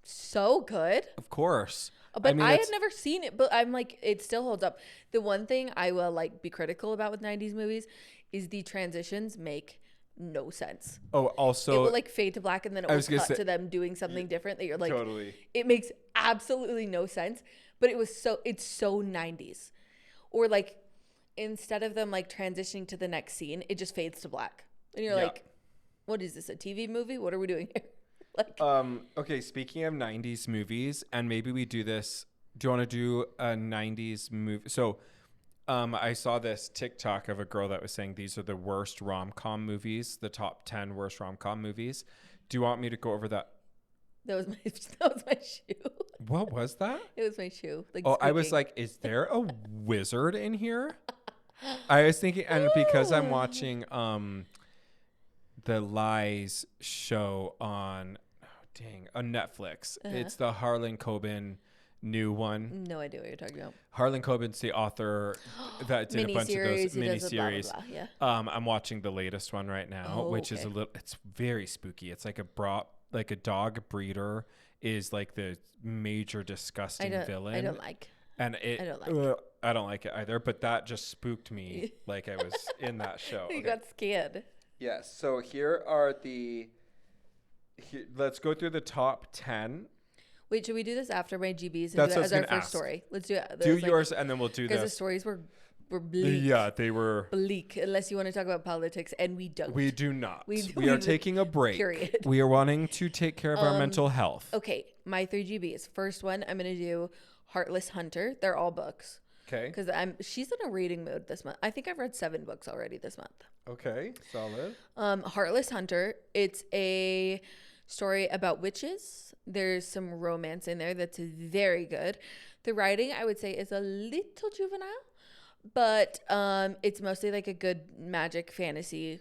[SPEAKER 3] So good.
[SPEAKER 2] Of course.
[SPEAKER 3] But I had never seen it, but I'm like, it still holds up. The one thing I will like be critical about with 90s movies is the transitions make no sense.
[SPEAKER 2] Oh, also.
[SPEAKER 3] It will like fade to black and then it will cut to them doing something different that you're like.
[SPEAKER 2] Totally.
[SPEAKER 3] It makes absolutely no sense, but it's so 90s. Or like, instead of them like transitioning to the next scene, it just fades to black, and you're like, what is this, a TV movie? What are we doing here? Like,
[SPEAKER 2] okay, speaking of 90s movies, and maybe we do this, do you want to do a 90s movie? So I saw this TikTok of a girl that was saying these are the worst rom-com movies, the top 10 worst rom-com movies. Do you want me to go over that?
[SPEAKER 3] That was my shoe.
[SPEAKER 2] What was that?
[SPEAKER 3] It was my shoe. Like,
[SPEAKER 2] squeaking. I was like, is there a wizard in here? I was thinking, and because I'm watching the Lies show on Netflix. It's the Harlan Coben new one.
[SPEAKER 3] No idea what you're talking about.
[SPEAKER 2] Harlan Coben's the author that did a bunch of those miniseries.
[SPEAKER 3] Yeah.
[SPEAKER 2] I'm watching the latest one right now, which is it's very spooky. It's like a dog breeder is like the major disgusting villain.
[SPEAKER 3] I don't like.
[SPEAKER 2] And I don't like it either, but that just spooked me like I was in that show.
[SPEAKER 3] You got scared.
[SPEAKER 2] Yes. So here are let's go through the top 10.
[SPEAKER 3] Wait, should we do this after my GBs and
[SPEAKER 2] That's
[SPEAKER 3] do that as our first story? Let's do it.
[SPEAKER 2] Do yours and then we'll do this.
[SPEAKER 3] Because the stories were bleak.
[SPEAKER 2] Yeah, they were
[SPEAKER 3] bleak, unless you want to talk about politics, and we don't.
[SPEAKER 2] We do not. We are taking a break.
[SPEAKER 3] Period.
[SPEAKER 2] We are wanting to take care of our mental health.
[SPEAKER 3] Okay, my 3 GBs. First one, I'm going to do Heartless Hunter. They're all books.
[SPEAKER 2] Okay.
[SPEAKER 3] Because she's in a reading mood this month. I think I've read 7 books already this month.
[SPEAKER 2] Okay, solid.
[SPEAKER 3] Heartless Hunter. It's a story about witches. There's some romance in there that's very good. The writing, I would say, is a little juvenile, but it's mostly like a good magic, fantasy,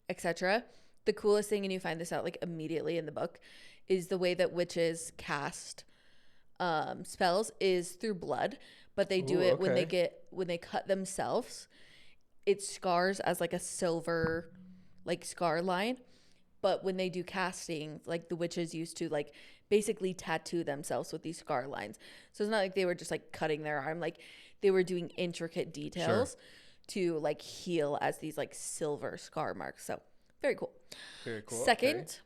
[SPEAKER 3] etc. The coolest thing, and you find this out like immediately in the book, is the way that witches cast spells is through blood, but they do it when they cut themselves. It scars as like a silver like scar line, but when they do casting, like the witches used to like basically tattoo themselves with these scar lines. So it's not like they were just like cutting their arm. Like they were doing intricate details to like heal as these like silver scar marks. So very cool.
[SPEAKER 2] Very cool.
[SPEAKER 3] Second,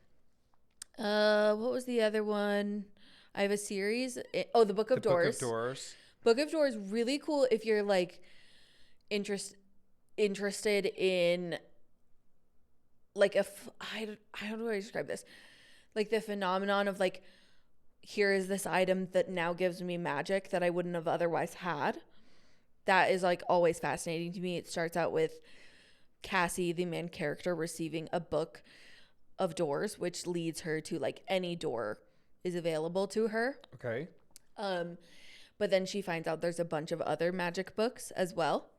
[SPEAKER 3] what was the other one? I have a series. The Book of Doors. Book of Doors, really cool if you're like interested in like how do I describe this? Like the phenomenon of like, here is this item that now gives me magic that I wouldn't have otherwise had. That is like always fascinating to me. It starts out with Cassie, the main character, receiving a book of doors, which leads her to like any door is available to her.
[SPEAKER 2] Okay.
[SPEAKER 3] But then she finds out there's a bunch of other magic books as well.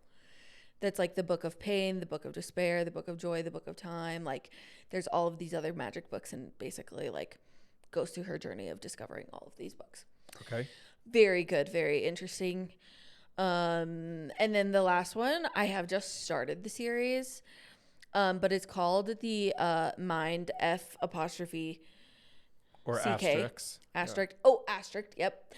[SPEAKER 3] That's like the Book of Pain, the Book of Despair, the Book of Joy, the Book of Time. Like there's all of these other magic books, and basically like goes through her journey of discovering all of these books.
[SPEAKER 2] Okay.
[SPEAKER 3] Very good, very interesting. And then the last one, I have just started the series, but it's called the Mindf apostrophe
[SPEAKER 2] or
[SPEAKER 3] CK.
[SPEAKER 2] asterisk.
[SPEAKER 3] Asterisk. Yeah. Oh, asterisk. Yep.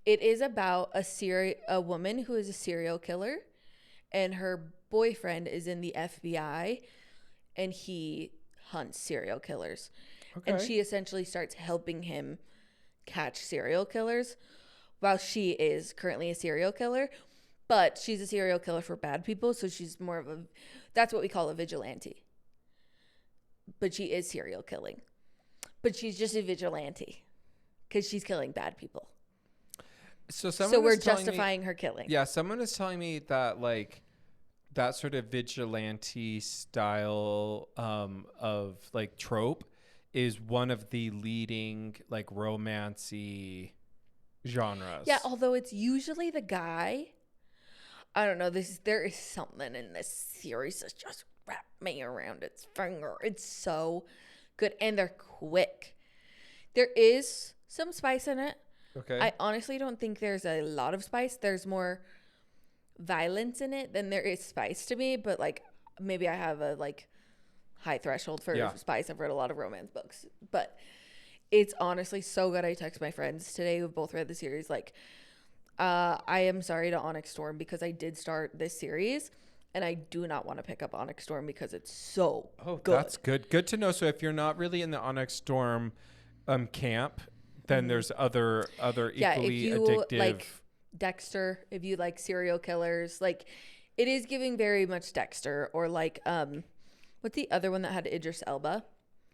[SPEAKER 3] It is about a woman who is a serial killer, and her boyfriend is in the FBI, and he hunts serial killers. Okay. And she essentially starts helping him catch serial killers while she is currently a serial killer, but she's a serial killer for bad people. So she's more of that's what we call a vigilante, but she is serial killing, but she's just a vigilante because she's killing bad people. So we're justifying her killing.
[SPEAKER 2] Yeah. Someone is telling me that like that sort of vigilante style of like trope is one of the leading like romancy genres.
[SPEAKER 3] Yeah, although it's usually the guy. I don't know. There is something in this series that's just wrapped me around its finger. It's so good, and they're quick. There is some spice in it.
[SPEAKER 2] Okay.
[SPEAKER 3] I honestly don't think there's a lot of spice. There's more violence in it than there is spice to me, but like maybe I have a like high threshold for spice. I've read a lot of romance books, but it's honestly so good. I text my friends today who both read the series like, I am sorry to Onyx Storm because I did start this series and I do not want to pick up Onyx Storm because it's so good.
[SPEAKER 2] That's good. Good to know. So if you're not really in the Onyx Storm camp, then there's other equally
[SPEAKER 3] if you
[SPEAKER 2] addictive.
[SPEAKER 3] Like Dexter, if you like serial killers, like it is giving very much Dexter, or like what's the other one that had Idris Elba?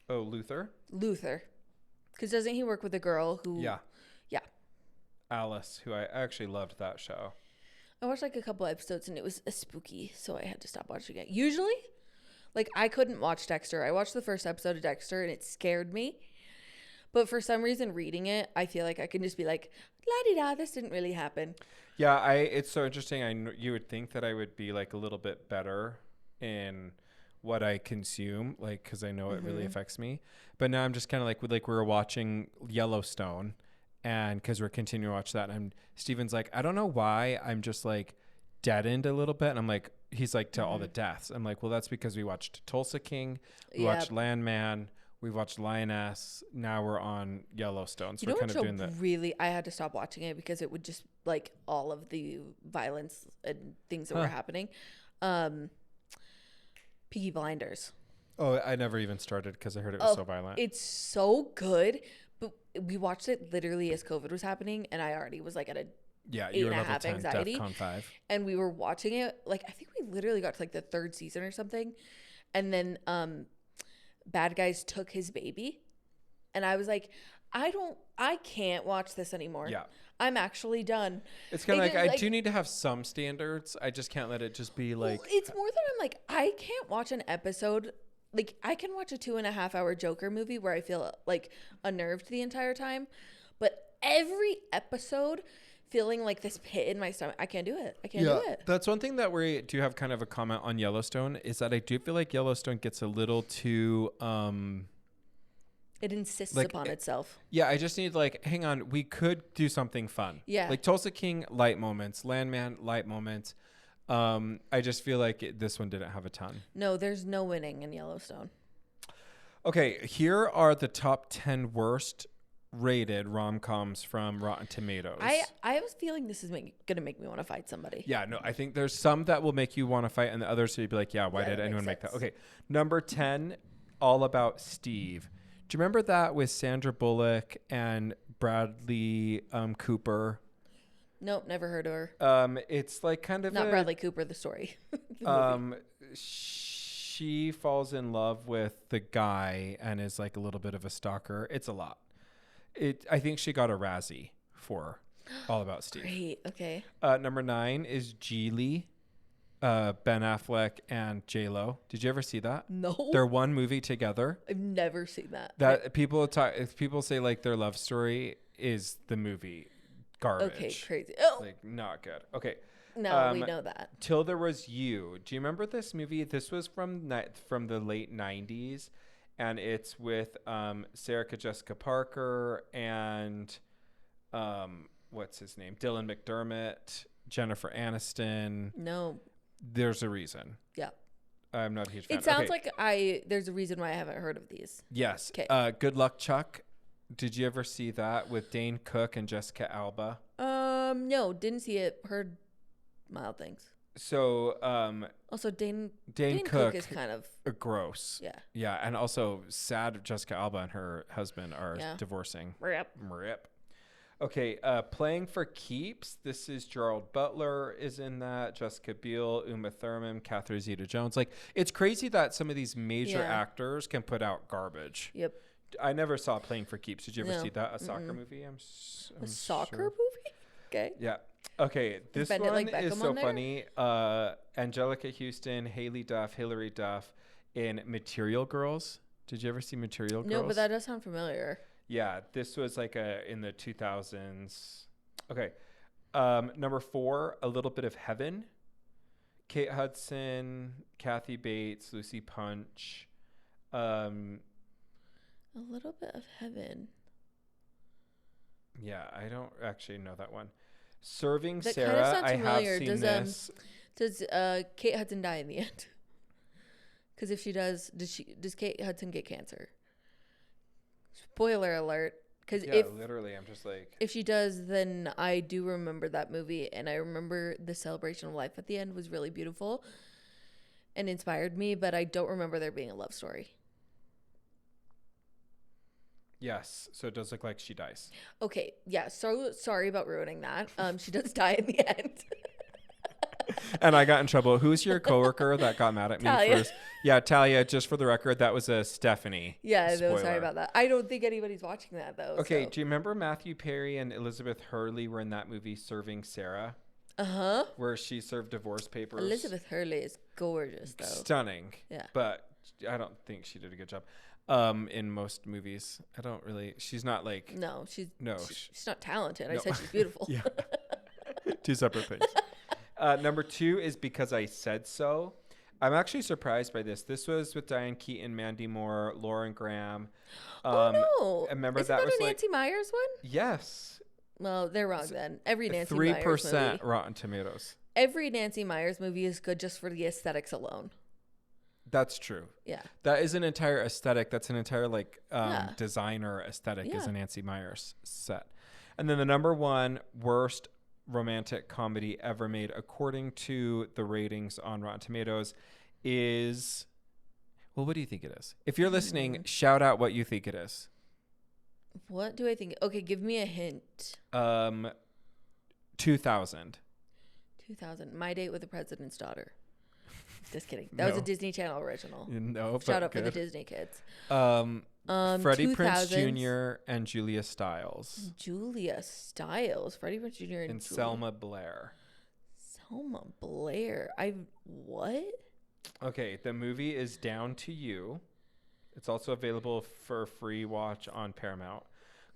[SPEAKER 2] Oh, Luther.
[SPEAKER 3] Because doesn't he work with a girl who? Yeah.
[SPEAKER 2] Alice, who I actually loved that show.
[SPEAKER 3] I watched like a couple episodes and it was spooky, so I had to stop watching it. Usually, like I couldn't watch Dexter. I watched the first episode of Dexter and it scared me. But for some reason, reading it, I feel like I can just be like, la-di-da, this didn't really happen.
[SPEAKER 2] Yeah, it's so interesting. You would think that I would be like a little bit better in what I consume, like, because I know it really affects me. But now I'm just kind of like, we were watching Yellowstone, and because we're continuing to watch that, and Steven's like, I don't know why I'm just like deadened a little bit. And I'm like, he's like, to all the deaths. I'm like, well, that's because we watched Tulsa King, we watched Landman, we watched Lioness. Now we're on Yellowstone. So we're kind of doing that.
[SPEAKER 3] Really, I had to stop watching it because it would just like all of the violence and things that were happening. Peaky Blinders.
[SPEAKER 2] Oh, I never even started because I heard it was so violent.
[SPEAKER 3] It's so good, but we watched it literally as COVID was happening, and I already was like at a
[SPEAKER 2] you were level 10,
[SPEAKER 3] anxiety.
[SPEAKER 2] DEFCON 5.
[SPEAKER 3] And we were watching it, like I think we literally got to like the third season or something, and then bad guys took his baby, and I was like, I can't watch this anymore.
[SPEAKER 2] Yeah,
[SPEAKER 3] I'm actually done.
[SPEAKER 2] It's kind of like I do need to have some standards. I just can't let it just be like.
[SPEAKER 3] Well, it's more than I'm like I can't watch an episode. Like I can watch a 2.5 hour Joker movie where I feel like unnerved the entire time, but every episode feeling like this pit in my stomach, I can't do it. I can't do it.
[SPEAKER 2] That's one thing that we do have kind of a comment on Yellowstone is that I do feel like Yellowstone gets a little too
[SPEAKER 3] it insists upon itself.
[SPEAKER 2] Yeah, I just need like, hang on, we could do something fun.
[SPEAKER 3] Yeah.
[SPEAKER 2] Like Tulsa King, light moments. Landman, light moments. I just feel like this one didn't have a ton.
[SPEAKER 3] No, there's no winning in Yellowstone.
[SPEAKER 2] Okay, here are the top 10 worst rated rom-coms from Rotten Tomatoes.
[SPEAKER 3] I have a feeling this is going to make me want to fight somebody.
[SPEAKER 2] Yeah, no, I think there's some that will make you want to fight, and the others you'd be like, yeah, why did anyone make that? Okay, number 10, All About Steve. Do you remember that with Sandra Bullock and Bradley Cooper?
[SPEAKER 3] Nope, never heard of her.
[SPEAKER 2] It's like kind of
[SPEAKER 3] not Bradley Cooper, the story. The
[SPEAKER 2] she falls in love with the guy and is like a little bit of a stalker. It's a lot. I think she got a Razzie for All About Steve.
[SPEAKER 3] Great. Okay.
[SPEAKER 2] Number 9 is Geely, Ben Affleck and J-Lo. Did you ever see that?
[SPEAKER 3] No.
[SPEAKER 2] They're one movie together.
[SPEAKER 3] I've never seen that.
[SPEAKER 2] That people talk. If people say like their love story is the movie, garbage.
[SPEAKER 3] Okay, crazy. Oh.
[SPEAKER 2] Like not good. Okay.
[SPEAKER 3] No, we know that.
[SPEAKER 2] Till There Was You. Do you remember this movie? This was from the late 90s, and it's with Sarah Jessica Parker and what's his name? Dylan McDermott, Jennifer Aniston.
[SPEAKER 3] No.
[SPEAKER 2] There's a reason.
[SPEAKER 3] Yeah.
[SPEAKER 2] I'm not a huge fan.
[SPEAKER 3] It sounds like there's a reason why I haven't heard of these.
[SPEAKER 2] Yes.
[SPEAKER 3] Okay.
[SPEAKER 2] Good Luck, Chuck. Did you ever see that with Dane Cook and Jessica Alba?
[SPEAKER 3] No, didn't see it. Heard mild things.
[SPEAKER 2] So,
[SPEAKER 3] also Dane
[SPEAKER 2] Cook
[SPEAKER 3] is kind of
[SPEAKER 2] gross.
[SPEAKER 3] Yeah.
[SPEAKER 2] Yeah, and also sad. Jessica Alba and her husband are divorcing. Rip. Okay, Playing for Keeps. This is Gerald Butler is in that. Jessica Biel, Uma Thurman, Catherine Zeta-Jones. Like, it's crazy that some of these major actors can put out garbage.
[SPEAKER 3] Yep.
[SPEAKER 2] I never saw Playing for Keeps. Did you ever see that? A soccer movie? I'm
[SPEAKER 3] soccer
[SPEAKER 2] sure.
[SPEAKER 3] movie? Okay.
[SPEAKER 2] Yeah. Okay, this
[SPEAKER 3] one
[SPEAKER 2] is so funny. Angelica Houston, Haley Duff, Hilary Duff in Material Girls. Did you ever see Material Girls?
[SPEAKER 3] No, but that does sound familiar.
[SPEAKER 2] Yeah, this was like in the 2000s. Okay. Number 4, A Little Bit of Heaven. Kate Hudson, Kathy Bates, Lucy Punch.
[SPEAKER 3] A Little Bit of Heaven.
[SPEAKER 2] Yeah, I don't actually know that one. Serving
[SPEAKER 3] that
[SPEAKER 2] Sarah,
[SPEAKER 3] kind of sounds familiar.
[SPEAKER 2] I have seen this.
[SPEAKER 3] Does Kate Hudson die in the end? Because if she does Kate Hudson get cancer? Spoiler alert. Because
[SPEAKER 2] literally, I'm just like,
[SPEAKER 3] if she does, then I do remember that movie, and I remember the celebration of life at the end was really beautiful and inspired me, but I don't remember there being a love story.
[SPEAKER 2] yes, so it does look like she dies.
[SPEAKER 3] Okay, yeah, so sorry about ruining that. She does die in the end.
[SPEAKER 2] And I got in trouble. Who's your coworker that got mad at me first? Yeah, Talia, just for the record, that was a Stephanie.
[SPEAKER 3] Yeah, no, sorry about that. I don't think anybody's watching that, though.
[SPEAKER 2] Okay,
[SPEAKER 3] so.
[SPEAKER 2] Do you remember Matthew Perry and Elizabeth Hurley were in that movie Serving Sarah?
[SPEAKER 3] Uh-huh.
[SPEAKER 2] Where she served divorce papers.
[SPEAKER 3] Elizabeth Hurley is gorgeous, though.
[SPEAKER 2] Stunning.
[SPEAKER 3] Yeah.
[SPEAKER 2] But I don't think she did a good job. In most movies, I don't really. She's not like.
[SPEAKER 3] No, she's not talented. I said she's beautiful.
[SPEAKER 2] Yeah. Two separate things. Number 2 is Because I Said So. I'm actually surprised by this. This was with Diane Keaton, Mandy Moore, Lauren Graham.
[SPEAKER 3] Oh no!
[SPEAKER 2] Remember
[SPEAKER 3] Isn't
[SPEAKER 2] that
[SPEAKER 3] that
[SPEAKER 2] was
[SPEAKER 3] a Nancy Meyers one?
[SPEAKER 2] Yes.
[SPEAKER 3] Well, they're wrong then. Every Nancy Meyers movie.
[SPEAKER 2] 3% Rotten Tomatoes.
[SPEAKER 3] Every Nancy Meyers movie is good just for the aesthetics alone.
[SPEAKER 2] That's true.
[SPEAKER 3] Yeah.
[SPEAKER 2] That is an entire aesthetic. That's an entire designer aesthetic is a Nancy Meyers set. And then the number 1 worst romantic comedy ever made, according to the ratings on Rotten Tomatoes, is... Well, what do you think it is? If you're listening, shout out what you think it is.
[SPEAKER 3] What do I think? Okay, give me a hint.
[SPEAKER 2] 2000.
[SPEAKER 3] 2000. My Date with the President's Daughter. Just kidding. That was a Disney Channel original.
[SPEAKER 2] No,
[SPEAKER 3] shout out for the Disney kids.
[SPEAKER 2] Freddie Prinze Jr. and Julia Stiles.
[SPEAKER 3] Julia Stiles. Freddie Prinze Jr.
[SPEAKER 2] and Selma Blair.
[SPEAKER 3] Selma Blair. What?
[SPEAKER 2] Okay, the movie is Down to You. It's also available for free watch on Paramount.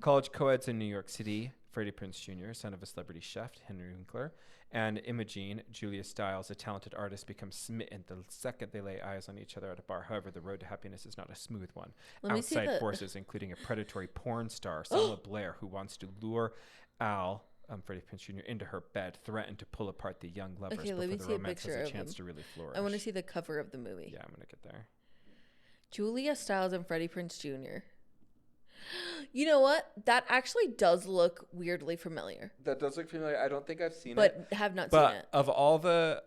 [SPEAKER 2] College co-eds in New York City. Freddie Prinze Jr., son of a celebrity chef, Henry Winkler, and Imogene, Julia Stiles, a talented artist, becomes smitten the second they lay eyes on each other at a bar. However, the road to happiness is not a smooth one. Outside forces, including a predatory porn star, Selma Blair, who wants to lure Al, Freddie Prinze Jr., into her bed, threaten to pull apart the young lovers before the romance has a chance to really flourish.
[SPEAKER 3] I want to see the cover of the movie.
[SPEAKER 2] Yeah, I'm going to get there.
[SPEAKER 3] Julia Stiles and Freddie Prinze Jr. You know what? That actually does look weirdly familiar.
[SPEAKER 2] That does look familiar. I don't think I've seen it.
[SPEAKER 3] But have not seen it.
[SPEAKER 2] Of all the,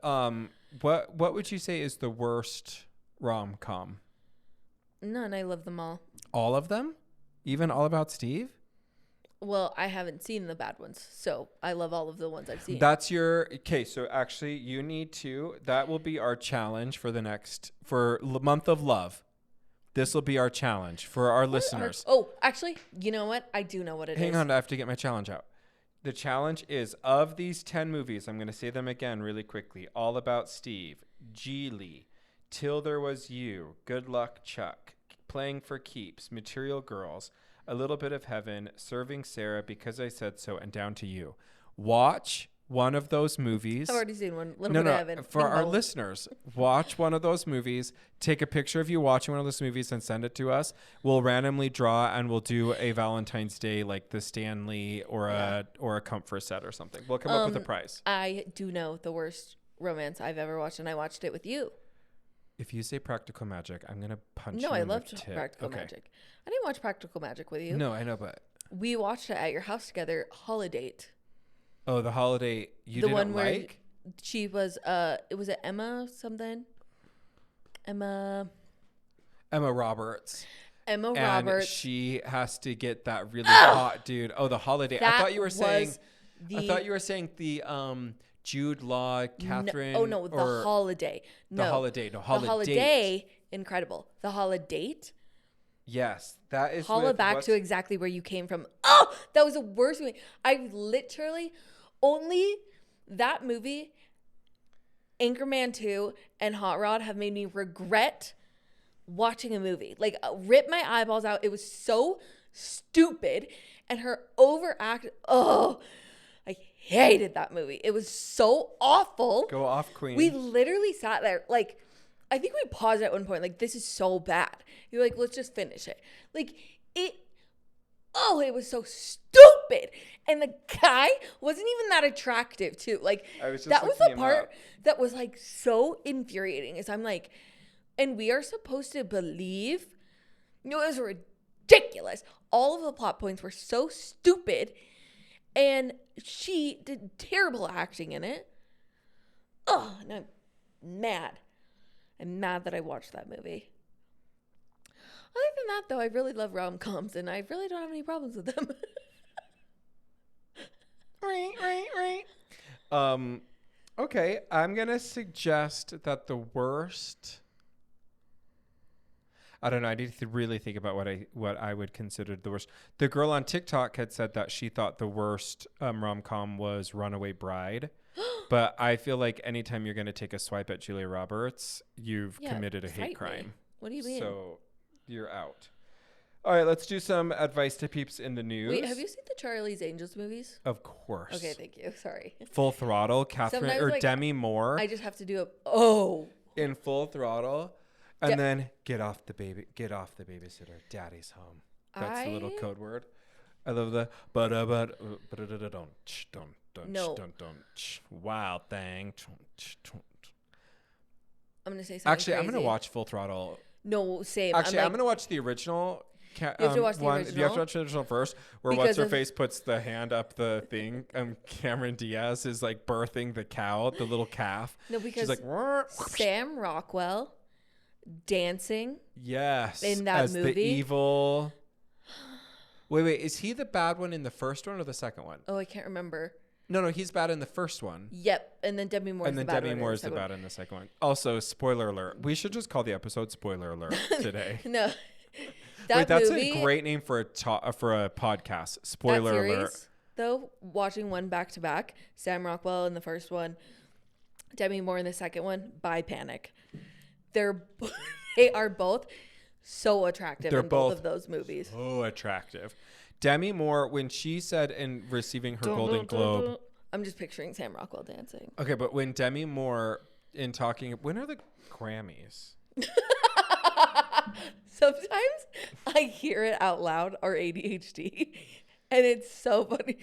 [SPEAKER 2] what would you say is the worst rom-com?
[SPEAKER 3] None. I love them all.
[SPEAKER 2] All of them? Even All About Steve?
[SPEAKER 3] Well, I haven't seen the bad ones, so I love all of the ones I've seen.
[SPEAKER 2] Okay, so actually you need to, that will be our challenge for month of love. This will be our challenge for our listeners.
[SPEAKER 3] Actually, you know what? I do know what it is.
[SPEAKER 2] Hang on, I have to get my challenge out. The challenge is, of these 10 movies, I'm going to say them again really quickly. All About Steve, Geely, Till There Was You, Good Luck Chuck, Playing for Keeps, Material Girls, A Little Bit of Heaven, Serving Sarah, Because I Said So, and Down to You. Watch one of those movies.
[SPEAKER 3] I've already seen one. Little Bit of Heaven.
[SPEAKER 2] For our listeners, watch one of those movies. Take a picture of you watching one of those movies and send it to us. We'll randomly draw and we'll do a Valentine's Day, like the Stanley or a comfort set or something. We'll come up with a prize.
[SPEAKER 3] I do know the worst romance I've ever watched, and I watched it with you.
[SPEAKER 2] If you say Practical Magic, I'm gonna punch you.
[SPEAKER 3] No, I
[SPEAKER 2] in the
[SPEAKER 3] loved
[SPEAKER 2] tip.
[SPEAKER 3] Practical Magic. I didn't watch Practical Magic with you.
[SPEAKER 2] No, I know, but
[SPEAKER 3] we watched it at your house together. Holiday.
[SPEAKER 2] Oh, the holiday you
[SPEAKER 3] the
[SPEAKER 2] didn't
[SPEAKER 3] one where
[SPEAKER 2] like?
[SPEAKER 3] She was it was Emma something. Emma
[SPEAKER 2] Roberts.
[SPEAKER 3] Emma
[SPEAKER 2] and
[SPEAKER 3] Roberts.
[SPEAKER 2] She has to get that really hot dude. Oh, the holiday. I thought you were saying the Jude Law, Catherine.
[SPEAKER 3] The holiday. No.
[SPEAKER 2] The holiday. No, holiday.
[SPEAKER 3] The holiday. Incredible. The holiday.
[SPEAKER 2] Yes, that is.
[SPEAKER 3] Holla back to exactly where you came from. Oh, that was the worst movie. I literally only that movie, Anchorman 2 and Hot Rod have made me regret watching a movie. Like, rip my eyeballs out. It was so stupid. And her overact. Oh, I hated that movie. It was so awful.
[SPEAKER 2] Go off, Queen.
[SPEAKER 3] We literally sat there like, I think we paused at one point, like, this is so bad. You're like, let's just finish it. Like, it was so stupid. And the guy wasn't even that attractive, too. Like, that was the part that was, like, so infuriating. Is I'm like, and we are supposed to believe, it was ridiculous. All of the plot points were so stupid. And she did terrible acting in it. Oh, and I'm mad. I'm mad that I watched that movie. Other than that, though, I really love rom-coms, and I really don't have any problems with them.
[SPEAKER 2] Right. Okay, I'm going to suggest that the worst... I don't know. I need to really think about what I would consider the worst. The girl on TikTok had said that she thought the worst rom-com was Runaway Bride. But I feel like anytime you're going to take a swipe at Julia Roberts, you've committed a hate crime.
[SPEAKER 3] What do you mean?
[SPEAKER 2] So you're out. All right, let's do some advice to peeps in the news.
[SPEAKER 3] Wait, have you seen the Charlie's Angels movies?
[SPEAKER 2] Of course.
[SPEAKER 3] Okay, thank you. Sorry.
[SPEAKER 2] Full Throttle, Demi Moore.
[SPEAKER 3] I just have to do
[SPEAKER 2] in Full Throttle. And then get off the babysitter. Daddy's home. That's the little code word. I love the wild thing.
[SPEAKER 3] I'm gonna say something.
[SPEAKER 2] Actually,
[SPEAKER 3] crazy.
[SPEAKER 2] I'm gonna watch Full Throttle.
[SPEAKER 3] No, same.
[SPEAKER 2] Actually, I'm gonna watch the original.
[SPEAKER 3] You have to watch the original.
[SPEAKER 2] You have to watch the original first, where what's her face puts the hand up the thing. Cameron Diaz is like birthing the cow, the little calf.
[SPEAKER 3] No, because
[SPEAKER 2] she's like
[SPEAKER 3] Sam Rockwell dancing.
[SPEAKER 2] Yes,
[SPEAKER 3] in that
[SPEAKER 2] as
[SPEAKER 3] movie.
[SPEAKER 2] The evil. Wait, is he the bad one in the first one or the second one?
[SPEAKER 3] Oh, I can't remember.
[SPEAKER 2] No, he's bad in the first one.
[SPEAKER 3] Yep, and then Demi Moore.
[SPEAKER 2] And then Demi Moore is the bad in the second one. Also, spoiler alert. We should just call the episode "Spoiler Alert" today.
[SPEAKER 3] No,
[SPEAKER 2] that's a great name for a podcast. Spoiler alert.
[SPEAKER 3] Though, watching one back to back, Sam Rockwell in the first one, Demi Moore in the second one, by panic. They are both so attractive in both of those movies.
[SPEAKER 2] So attractive. Demi Moore, when she said in receiving her Golden Globe.
[SPEAKER 3] I'm just picturing Sam Rockwell dancing.
[SPEAKER 2] Okay, but when Demi Moore in talking, when are the Grammys?
[SPEAKER 3] Sometimes I hear it out loud or ADHD, and it's so funny.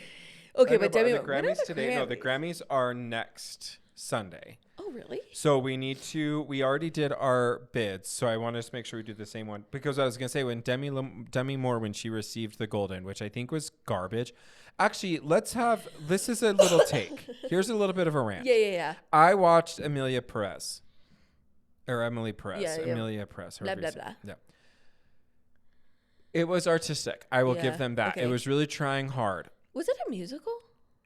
[SPEAKER 3] Okay, but Demi Moore,
[SPEAKER 2] the Grammys today? No, the Grammys are next Sunday.
[SPEAKER 3] Oh, really?
[SPEAKER 2] So we already did our bids. So I want to just make sure we do the same one, because I was going to say, when Demi Moore, when she received the Golden, which I think was garbage. Actually, this is a little take. Here's a little bit of a rant.
[SPEAKER 3] Yeah.
[SPEAKER 2] I watched Emily Perez.
[SPEAKER 3] Yeah.
[SPEAKER 2] Amelia Perez.
[SPEAKER 3] Blah, blah, blah.
[SPEAKER 2] Yeah. It was artistic. I will give them that.
[SPEAKER 3] Okay.
[SPEAKER 2] It was really trying hard.
[SPEAKER 3] Was it a musical?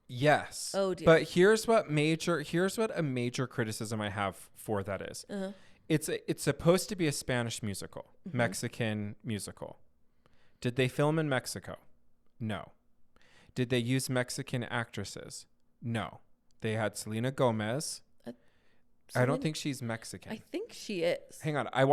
[SPEAKER 2] Yes.
[SPEAKER 3] Oh, dear.
[SPEAKER 2] But here's what a major criticism I have for that is.
[SPEAKER 3] Uh-huh.
[SPEAKER 2] It's supposed to be a Spanish musical, Mexican musical. Did they film in Mexico? No. Did they use Mexican actresses? No. They had Selena Gomez. I don't think she's Mexican.
[SPEAKER 3] I think she is.
[SPEAKER 2] Hang on. I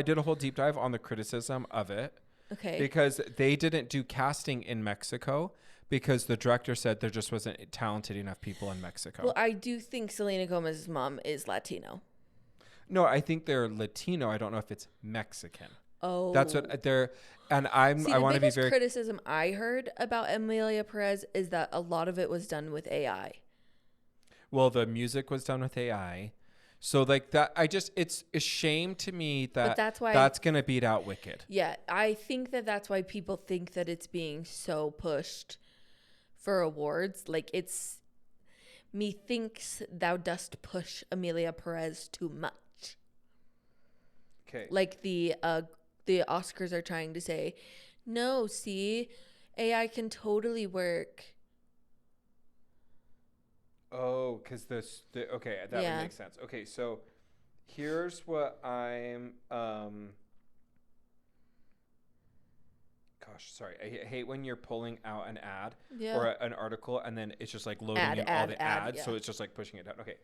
[SPEAKER 2] did a whole deep dive on the criticism of it.
[SPEAKER 3] Okay.
[SPEAKER 2] Because they didn't do casting in Mexico, because the director said there just wasn't talented enough people in Mexico.
[SPEAKER 3] Well, I do think Selena Gomez's mom is Latino.
[SPEAKER 2] No, I think they're Latino. I don't know if it's Mexican.
[SPEAKER 3] Oh.
[SPEAKER 2] That's what they're, and I want to be very...
[SPEAKER 3] criticism I heard about Amelia Perez is that a lot of it was done with AI.
[SPEAKER 2] Well, the music was done with AI. So like that, it's a shame to me that that's going to beat out Wicked.
[SPEAKER 3] Yeah, I think that's why people think that it's being so pushed for awards. Like, it's, methinks thou dost push Amelia Perez too much.
[SPEAKER 2] Okay.
[SPEAKER 3] Like the Oscars are trying to say, no, see, AI can totally work.
[SPEAKER 2] Oh, because okay, that would make sense. Okay, so here's what I'm, gosh, sorry. I hate when you're pulling out an ad or an article and then it's just like loading in all the ads. Yeah. So it's just like pushing it down. Okay.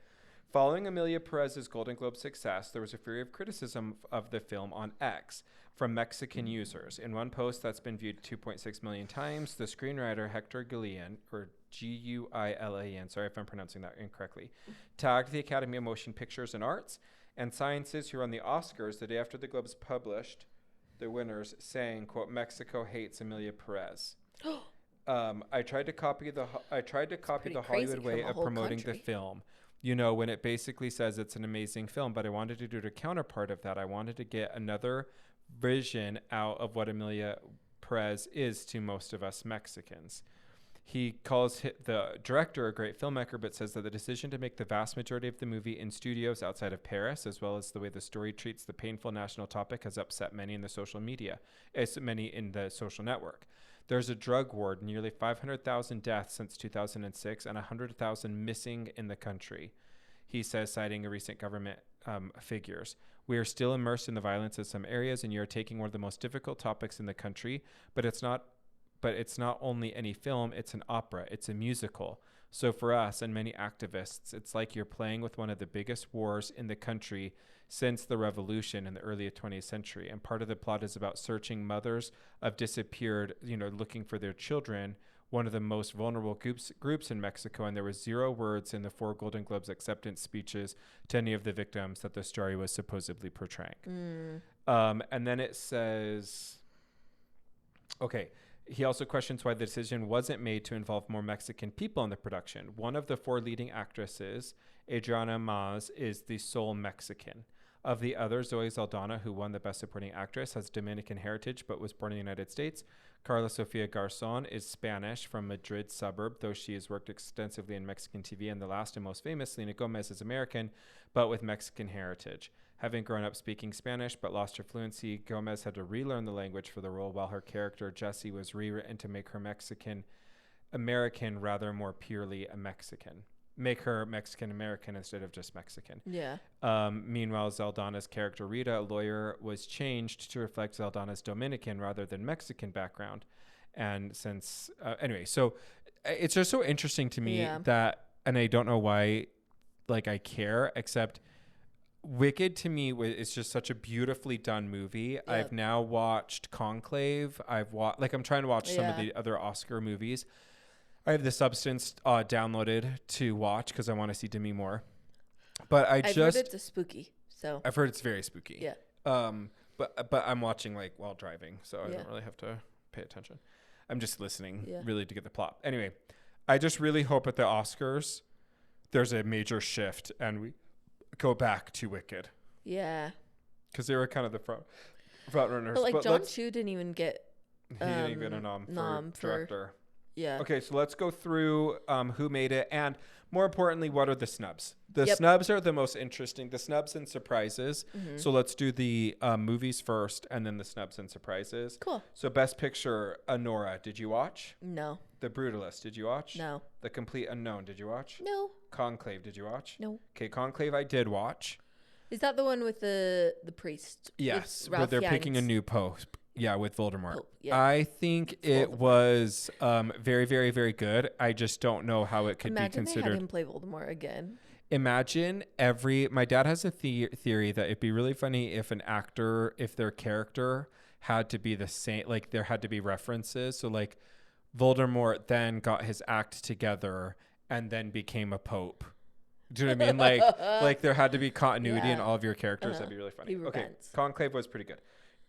[SPEAKER 2] Following Amelia Perez's Golden Globe success, there was a flurry of criticism of the film on X from Mexican users. In one post that's been viewed 2.6 million times, the screenwriter Hector Guillen, or Guilan, sorry if I'm pronouncing that incorrectly, tagged the Academy of Motion Pictures and Arts and Sciences, who run the Oscars, the day after the Globes published the winners, saying, quote, "Mexico hates Amelia Perez." I tried to copy the Hollywood way of promoting the film. You know, when it basically says it's an amazing film, but I wanted to do the counterpart of that. I wanted to get another vision out of what Amelia Perez is to most of us Mexicans. He calls the director a great filmmaker, but says that the decision to make the vast majority of the movie in studios outside of Paris, as well as the way the story treats the painful national topic, has upset many in the social media, many in the social network. There's a drug war, nearly 500,000 deaths since 2006 and 100,000 missing in the country, he says, citing a recent government figures. We are still immersed in the violence in some areas, and you're taking one of the most difficult topics in the country, but it's not only any film, it's an opera, it's a musical. So for us and many activists, it's like you're playing with one of the biggest wars in the country since the revolution in the early 20th century. And part of the plot is about searching mothers of disappeared, looking for their children, one of the most vulnerable groups in Mexico. And there was 0 words in the 4 Golden Globes acceptance speeches to any of the victims that the story was supposedly portraying. And then it says, okay, he also questions why the decision wasn't made to involve more Mexican people in the production. One of the 4 leading actresses, Adriana Maz, is the sole Mexican. Of the others, Zoe Saldana, who won the Best Supporting Actress, has Dominican heritage but was born in the United States. Carla Sofia Garzón is Spanish from Madrid suburb, though she has worked extensively in Mexican TV. And the last and most famous, Selena Gomez, is American but with Mexican heritage. Having grown up speaking Spanish but lost her fluency, Gomez had to relearn the language for the role, while her character, Jessie, was rewritten to make her Mexican-American rather more purely a Mexican. Make her Mexican-American instead of just Mexican.
[SPEAKER 3] Yeah.
[SPEAKER 2] Meanwhile, Zaldana's character, Rita, a lawyer, was changed to reflect Zaldana's Dominican rather than Mexican background. And since, anyway, so it's just so interesting to me that, and I don't know why, I care, except Wicked to me is just such a beautifully done movie. Yep. I've now watched Conclave. I'm trying to watch some of the other Oscar movies. I have The Substance downloaded to watch because I want to see Demi Moore. But I've heard
[SPEAKER 3] it's a spooky. So
[SPEAKER 2] I've heard it's very spooky.
[SPEAKER 3] Yeah.
[SPEAKER 2] But I'm watching while driving, so I don't really have to pay attention. I'm just listening really to get the plot. Anyway, I just really hope at the Oscars, there's a major shift and we go back to Wicked.
[SPEAKER 3] Yeah.
[SPEAKER 2] Because they were kind of the front runners.
[SPEAKER 3] But like John Chu didn't even get
[SPEAKER 2] he didn't even get a nom for director.
[SPEAKER 3] Yeah.
[SPEAKER 2] Okay, so let's go through who made it, and more importantly, what are the snubs? The snubs are the most interesting. The snubs and surprises. So let's do the movies first, and then the snubs and surprises.
[SPEAKER 3] Cool.
[SPEAKER 2] So Best Picture, Anora, did you watch?
[SPEAKER 3] No.
[SPEAKER 2] The Brutalist, did you watch?
[SPEAKER 3] No.
[SPEAKER 2] The Complete Unknown, did you watch?
[SPEAKER 3] No.
[SPEAKER 2] Conclave, did you watch?
[SPEAKER 3] No.
[SPEAKER 2] Okay, Conclave I did watch.
[SPEAKER 3] Is that the one with the priest?
[SPEAKER 2] Yes, but they're picking a new pope. Yeah, with Voldemort.
[SPEAKER 3] Pope, yeah.
[SPEAKER 2] I think it was very, very, very good. I just don't know how it could be considered.
[SPEAKER 3] Imagine they had him play Voldemort again.
[SPEAKER 2] Imagine my dad has a theory that it'd be really funny if an actor, if their character had to be the same, like there had to be references. So like Voldemort then got his act together and then became a pope. Do you know what I mean? Like there had to be continuity in all of your characters. That'd be really funny. Okay, Conclave was pretty good.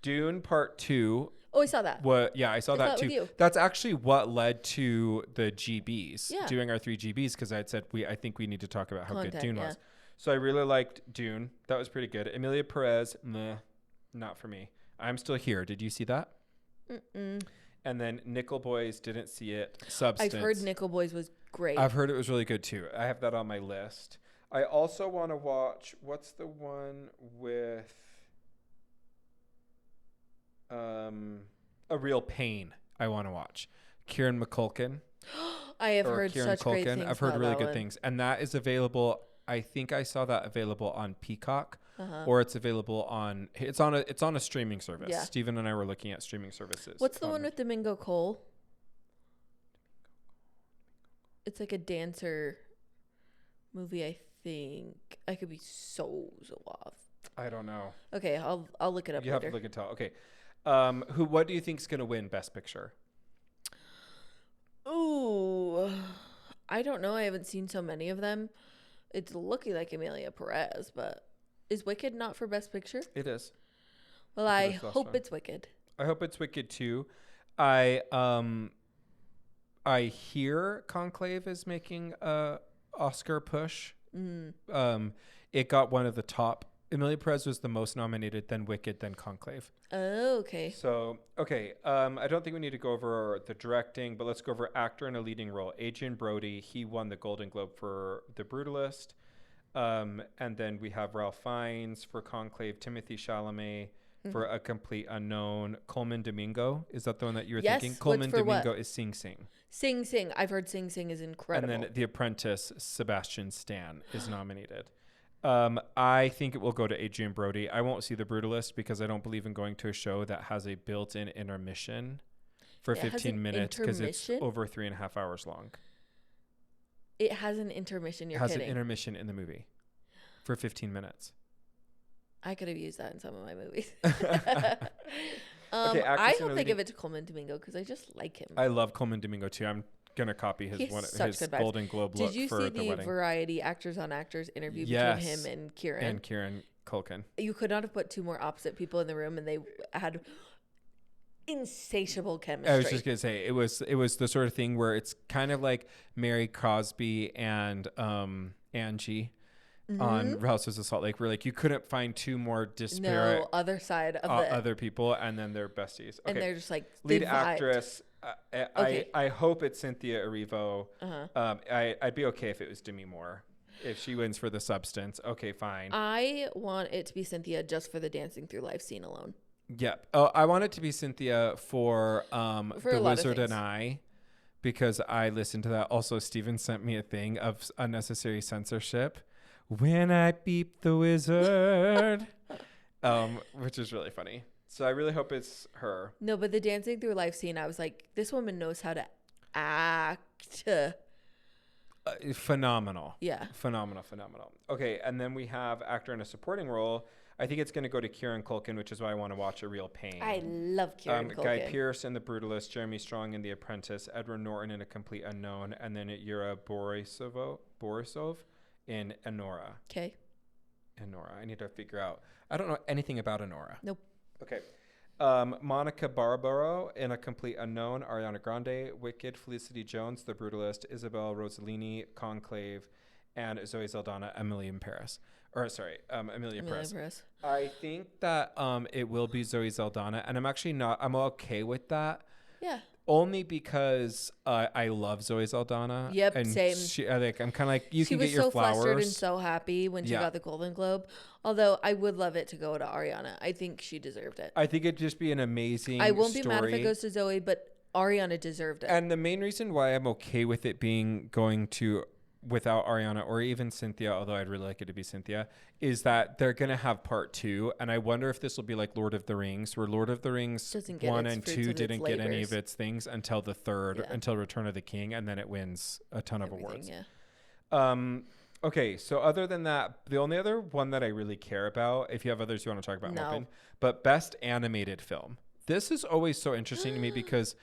[SPEAKER 2] Dune Part 2.
[SPEAKER 3] Oh, I saw that.
[SPEAKER 2] I saw that too. That's actually what led to the GBs, doing our 3 GBs, because I had said I think we need to talk about how good Dune was. So I really liked Dune. That was pretty good. Emilia Perez, not for me. I'm Still Here. Did you see that?
[SPEAKER 3] Mm-mm.
[SPEAKER 2] And then Nickel Boys, didn't see it. Substance.
[SPEAKER 3] I've heard Nickel Boys was great.
[SPEAKER 2] I've heard it was really good too. I have that on my list. I also want to watch, what's the one with A Real Pain I want to watch. Kieran McCulkin.
[SPEAKER 3] I have heard such great things.
[SPEAKER 2] I've heard really good things. And that is available. I think I saw that available on Peacock, or it's available on it's on a streaming service. Yeah. Steven and I were looking at streaming services.
[SPEAKER 3] What's the one with Domingo Cole? It's like a dancer movie, I think. I could be so off.
[SPEAKER 2] I don't know.
[SPEAKER 3] Okay, I'll look it up.
[SPEAKER 2] You
[SPEAKER 3] later.
[SPEAKER 2] have to look it up. Okay. What do you think is going to win Best Picture?
[SPEAKER 3] Ooh, I don't know. I haven't seen so many of them. It's looking like Emilia Perez, but is Wicked not for Best Picture?
[SPEAKER 2] It is.
[SPEAKER 3] Well, I hope it's Wicked.
[SPEAKER 2] I hope it's Wicked too. I hear Conclave is making a Oscar push. It got one of the top. Emilia Perez was the most nominated, then Wicked, then Conclave.
[SPEAKER 3] Oh, okay.
[SPEAKER 2] So, okay. I don't think we need to go over the directing, but let's go over actor in a leading role. Adrian Brody, he won the Golden Globe for The Brutalist. And then we have Ralph Fiennes for Conclave, Timothée Chalamet for A Complete Unknown, Coleman Domingo. Is that the one that you were thinking? Coleman Domingo is Sing Sing.
[SPEAKER 3] Sing Sing. I've heard Sing Sing is incredible.
[SPEAKER 2] And then The Apprentice, Sebastian Stan is nominated. I think it will go to Adrian Brody. I won't see The Brutalist because I don't believe in going to a show that has a built-in intermission for 15 minutes because it's over 3.5 hours long.
[SPEAKER 3] It has an intermission. You're kidding.
[SPEAKER 2] It has an intermission in the movie for 15 minutes.
[SPEAKER 3] I could have used that in some of my movies.
[SPEAKER 2] Okay,
[SPEAKER 3] I hope they give it to Coleman Domingo because I just like him.
[SPEAKER 2] I love Coleman Domingo too. I'm gonna copy his Golden Globe look for the wedding.
[SPEAKER 3] Did you see the Variety Actors on Actors interview between him and Kieran?
[SPEAKER 2] And Kieran Culkin.
[SPEAKER 3] You could not have put two more opposite people in the room, and they had insatiable chemistry.
[SPEAKER 2] I was just gonna say it was the sort of thing where it's kind of like Mary Crosby and Angie on Real Housewives of Salt Lake, where like you couldn't find two more disparate
[SPEAKER 3] other side of
[SPEAKER 2] other people, and then they're besties. Okay.
[SPEAKER 3] And they're just like
[SPEAKER 2] lead actress. I hope it's Cynthia Erivo. I'd be okay if it was Demi Moore. If she wins for The Substance, okay, fine.
[SPEAKER 3] I want it to be Cynthia just for the Dancing Through Life scene alone.
[SPEAKER 2] Yep. Oh, I want it to be Cynthia for The Wizard and I, because I listened to that. Also, Steven sent me a thing of unnecessary censorship. When I beep the wizard, which is really funny. So I really hope it's her.
[SPEAKER 3] No, but the Dancing Through Life scene, I was like, this woman knows how to act.
[SPEAKER 2] Phenomenal.
[SPEAKER 3] Yeah.
[SPEAKER 2] Phenomenal. Okay, and then we have actor in a supporting role. I think it's going to go to Kieran Culkin, which is why I want to watch A Real Pain.
[SPEAKER 3] I love Kieran Culkin.
[SPEAKER 2] Guy Pearce in The Brutalist, Jeremy Strong in The Apprentice, Edward Norton in A Complete Unknown, and then Yura Borisov in Anora.
[SPEAKER 3] Okay.
[SPEAKER 2] Anora. I need to figure out. I don't know anything about Anora.
[SPEAKER 3] Nope.
[SPEAKER 2] Okay. Monica Barbaro in A Complete Unknown, Ariana Grande, Wicked, Felicity Jones, The Brutalist, Isabel Rossellini, Conclave, and Zoe Saldana, Emilia Perez.
[SPEAKER 3] Emilia Perez.
[SPEAKER 2] I think that it will be Zoe Saldana, and I'm okay with that.
[SPEAKER 3] Yeah.
[SPEAKER 2] Only because I love Zoe Saldana.
[SPEAKER 3] Yep,
[SPEAKER 2] and
[SPEAKER 3] same.
[SPEAKER 2] I'm kind of like, you can get your
[SPEAKER 3] She was so
[SPEAKER 2] flowers.
[SPEAKER 3] flustered and so happy when she got the Golden Globe. Although I would love it to go to Ariana. I think she deserved it.
[SPEAKER 2] I think it'd just be an amazing
[SPEAKER 3] I won't
[SPEAKER 2] story.
[SPEAKER 3] be mad if it goes to Zoe, but Ariana deserved it.
[SPEAKER 2] And the main reason why I'm okay with it going to without Ariana or even Cynthia, although I'd really like it to be Cynthia, is that they're going to have part 2. And I wonder if this will be like Lord of the Rings, where Lord of the Rings 1 and 2 didn't get any of its things until the third, until Return of the King. And then it wins a ton of awards.
[SPEAKER 3] Yeah.
[SPEAKER 2] Okay. So other than that, the only other one that I really care about, if you have others you want to talk about, I'm open, but best animated film. This is always so interesting to me because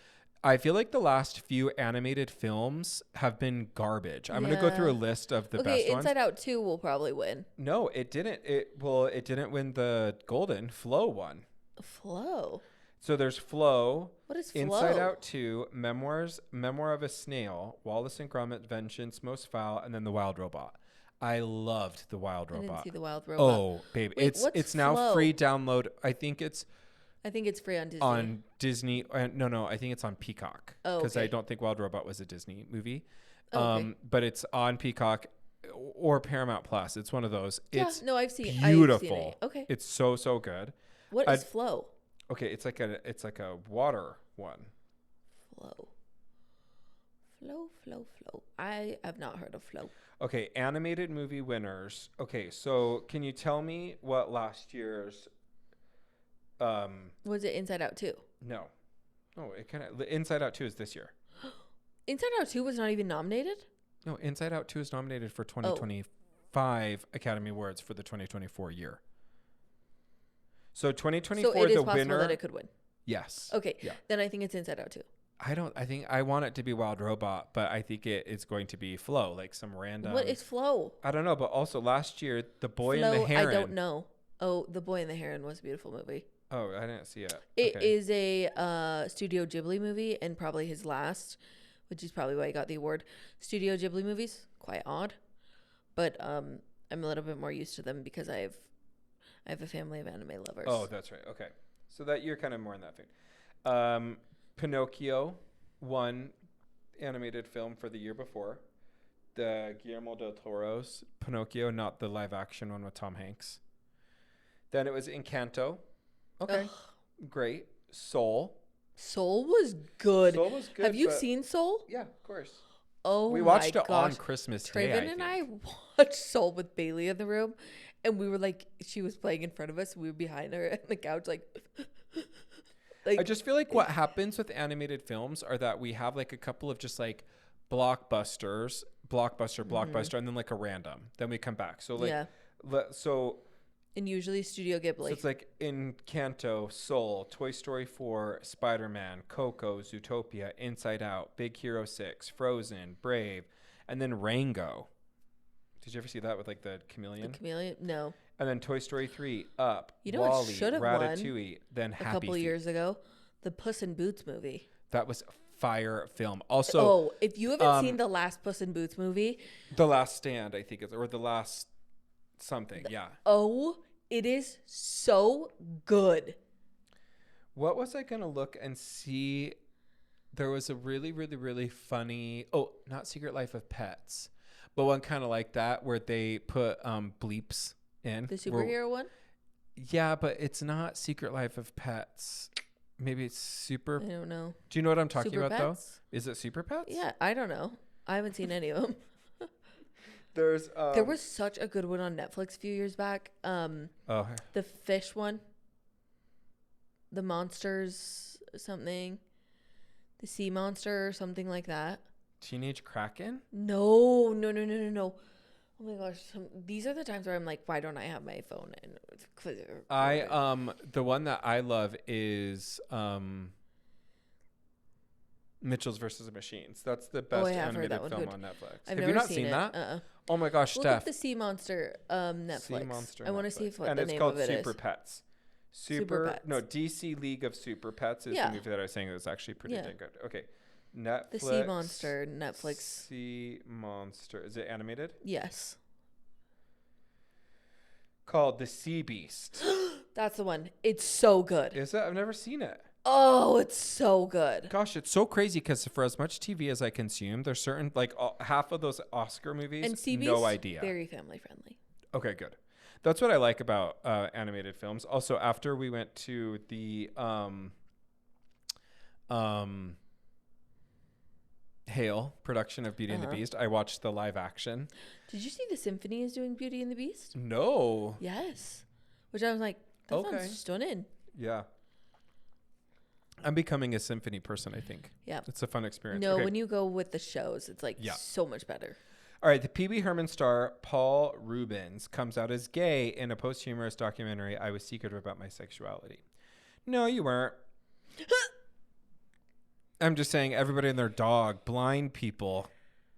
[SPEAKER 2] I feel like the last few animated films have been garbage. I'm going to go through a list of the best ones.
[SPEAKER 3] Inside Out 2 will probably win.
[SPEAKER 2] No, it didn't. It didn't win the Golden. Flow won.
[SPEAKER 3] Flow?
[SPEAKER 2] So there's Flow.
[SPEAKER 3] What is Flow?
[SPEAKER 2] Inside Out 2, Memoir of a Snail, Wallace and Gromit, Vengeance, Most Foul, and then The Wild Robot. I loved The Wild Robot.
[SPEAKER 3] I didn't see The Wild Robot.
[SPEAKER 2] Oh, babe. Wait, it's now free download. I think it's free on Disney. On Disney. No, I think it's on Peacock. Oh, because I don't think Wild Robot was a Disney movie. But it's on Peacock or Paramount Plus. It's one of those.
[SPEAKER 3] Yeah, I've seen it.
[SPEAKER 2] Beautiful.
[SPEAKER 3] I've seen it. Okay.
[SPEAKER 2] It's so good.
[SPEAKER 3] What is Flow?
[SPEAKER 2] Okay, it's like a water one.
[SPEAKER 3] Flow. I have not heard of Flow.
[SPEAKER 2] Okay, animated movie winners. Okay, so can you tell me what last year's
[SPEAKER 3] was it Inside Out 2?
[SPEAKER 2] No, it kind of Inside Out 2 is this year.
[SPEAKER 3] Inside Out 2 was not even nominated?
[SPEAKER 2] No, Inside Out 2 is nominated for 2025 Academy Awards for the 2024 year. So 2024,
[SPEAKER 3] so it is
[SPEAKER 2] the
[SPEAKER 3] possible
[SPEAKER 2] winner
[SPEAKER 3] that it could win.
[SPEAKER 2] Yes.
[SPEAKER 3] Okay. Yeah. Then I think it's Inside Out 2.
[SPEAKER 2] I think I want it to be Wild Robot, but I think it's going to be Flow, like some random.
[SPEAKER 3] What is Flow?
[SPEAKER 2] I don't know, but also last year, The Boy and the Heron.
[SPEAKER 3] I don't know. Oh, The Boy and the Heron was a beautiful movie.
[SPEAKER 2] Oh, I didn't see it.
[SPEAKER 3] It is a Studio Ghibli movie and probably his last, which is probably why he got the award. Studio Ghibli movies, quite odd, but I'm a little bit more used to them because I have a family of anime lovers.
[SPEAKER 2] Oh, that's right. Okay, so that you're kind of more in that vein. Pinocchio won animated film for the year before. The Guillermo del Toro's Pinocchio, not the live action one with Tom Hanks. Then it was Encanto. Okay. Ugh. Great. Soul.
[SPEAKER 3] Soul was good.
[SPEAKER 2] Soul was good.
[SPEAKER 3] Have you seen Soul?
[SPEAKER 2] Yeah, of course.
[SPEAKER 3] Oh,
[SPEAKER 2] we watched it on Christmas Day.
[SPEAKER 3] Traven and I watched Soul with Bailey in the room, and we were like, she was playing in front of us. We were behind her on the couch, like.
[SPEAKER 2] I just feel like what happens with animated films are that we have like a couple of just like blockbuster, and then like a random. Then we come back. So like,
[SPEAKER 3] and usually Studio Ghibli.
[SPEAKER 2] So it's like Encanto, Soul, Toy Story 4, Spider-Man, Coco, Zootopia, Inside Out, Big Hero 6, Frozen, Brave, and then Rango. Did you ever see that with like the chameleon?
[SPEAKER 3] The chameleon? No.
[SPEAKER 2] And then Toy Story 3, Up,
[SPEAKER 3] WALL-E,
[SPEAKER 2] what should have Ratatouille, then Happy
[SPEAKER 3] Feet. A couple years ago, the Puss in Boots movie.
[SPEAKER 2] That was a fire film. Also,
[SPEAKER 3] if you haven't seen the last Puss in Boots movie,
[SPEAKER 2] The Last Stand, I think it's, or The Last something, yeah.
[SPEAKER 3] Oh, it is so good.
[SPEAKER 2] What was I going to look and see? There was a really, really, really funny, not Secret Life of Pets, but one kind of like that where they put bleeps in.
[SPEAKER 3] The superhero one?
[SPEAKER 2] Yeah, but it's not Secret Life of Pets. Maybe it's Super.
[SPEAKER 3] I don't know.
[SPEAKER 2] Do you know what I'm talking
[SPEAKER 3] Super
[SPEAKER 2] about
[SPEAKER 3] Pets?
[SPEAKER 2] though? Is it Super Pets?
[SPEAKER 3] Yeah, I don't know. I haven't seen any of them.
[SPEAKER 2] There
[SPEAKER 3] was such a good one on Netflix a few years back. The fish one. The monsters something. The sea monster or something like that.
[SPEAKER 2] Teenage Kraken?
[SPEAKER 3] No. Oh my gosh. These are the times where I'm like, why don't I have my phone?
[SPEAKER 2] The one that I love is Mitchell's versus the Machines. That's the best animated film on Netflix.
[SPEAKER 3] Have
[SPEAKER 2] you not seen that? Oh my gosh,
[SPEAKER 3] Look
[SPEAKER 2] Steph.
[SPEAKER 3] up the Sea Monster Netflix. Sea Monster I want to see what
[SPEAKER 2] and
[SPEAKER 3] the
[SPEAKER 2] it's
[SPEAKER 3] name
[SPEAKER 2] called
[SPEAKER 3] of it
[SPEAKER 2] Super
[SPEAKER 3] is.
[SPEAKER 2] Pets.
[SPEAKER 3] Super Pets.
[SPEAKER 2] No, DC League of Super Pets is the movie that I was saying that was actually pretty dang good. Okay. Netflix.
[SPEAKER 3] The Sea Monster, Netflix.
[SPEAKER 2] Sea Monster. Is it animated?
[SPEAKER 3] Yes.
[SPEAKER 2] Called The Sea Beast.
[SPEAKER 3] That's the one. It's so good.
[SPEAKER 2] Is it? I've never seen it.
[SPEAKER 3] Oh, it's so good.
[SPEAKER 2] Gosh, it's so crazy because for as much TV as I consume, there's certain, like half of those Oscar movies,
[SPEAKER 3] and Sea Beast,
[SPEAKER 2] no idea.
[SPEAKER 3] Very family friendly.
[SPEAKER 2] Okay, good. That's what I like about animated films. Also, after we went to the Hale production of Beauty and the Beast, I watched the live action.
[SPEAKER 3] Did you see the Symphony is doing Beauty and the Beast?
[SPEAKER 2] No.
[SPEAKER 3] Yes. Which I was like, that sounds stunning.
[SPEAKER 2] Yeah. I'm becoming a symphony person, I think.
[SPEAKER 3] Yeah.
[SPEAKER 2] It's a fun experience.
[SPEAKER 3] No, when you go with the shows, it's like so much better.
[SPEAKER 2] All right. The Pee Wee Herman star, Paul Reubens, comes out as gay in a posthumous documentary, I Was Secretive About My Sexuality. No, you weren't. I'm just saying everybody and their dog, blind people,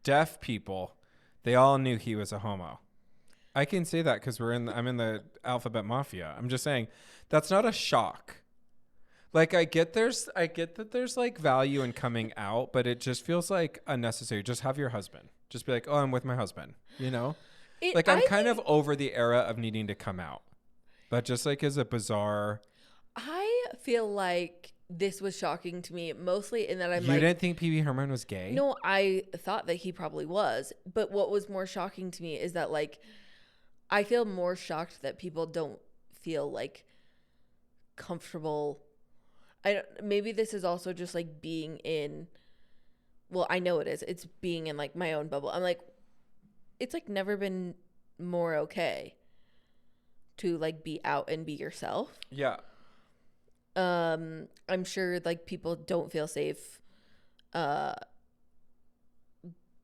[SPEAKER 2] deaf people, they all knew he was a homo. I can say that because I'm in the alphabet mafia. I'm just saying that's not a shock. Like I get that there's like value in coming out, but it just feels like unnecessary. Just have your husband. Just be like, oh, I'm with my husband. You know, I'm kind of over the era of needing to come out. That just like is a bizarre.
[SPEAKER 3] I feel like this was shocking to me mostly in that
[SPEAKER 2] You didn't think Pee Wee Herman was gay?
[SPEAKER 3] No, I thought that he probably was. But what was more shocking to me is that like I feel more shocked that people don't feel like comfortable. Maybe this is also just like being in, well, I know it is. It's being in like my own bubble. I'm like, it's like never been more okay to like be out and be yourself.
[SPEAKER 2] Yeah.
[SPEAKER 3] I'm sure like people don't feel safe,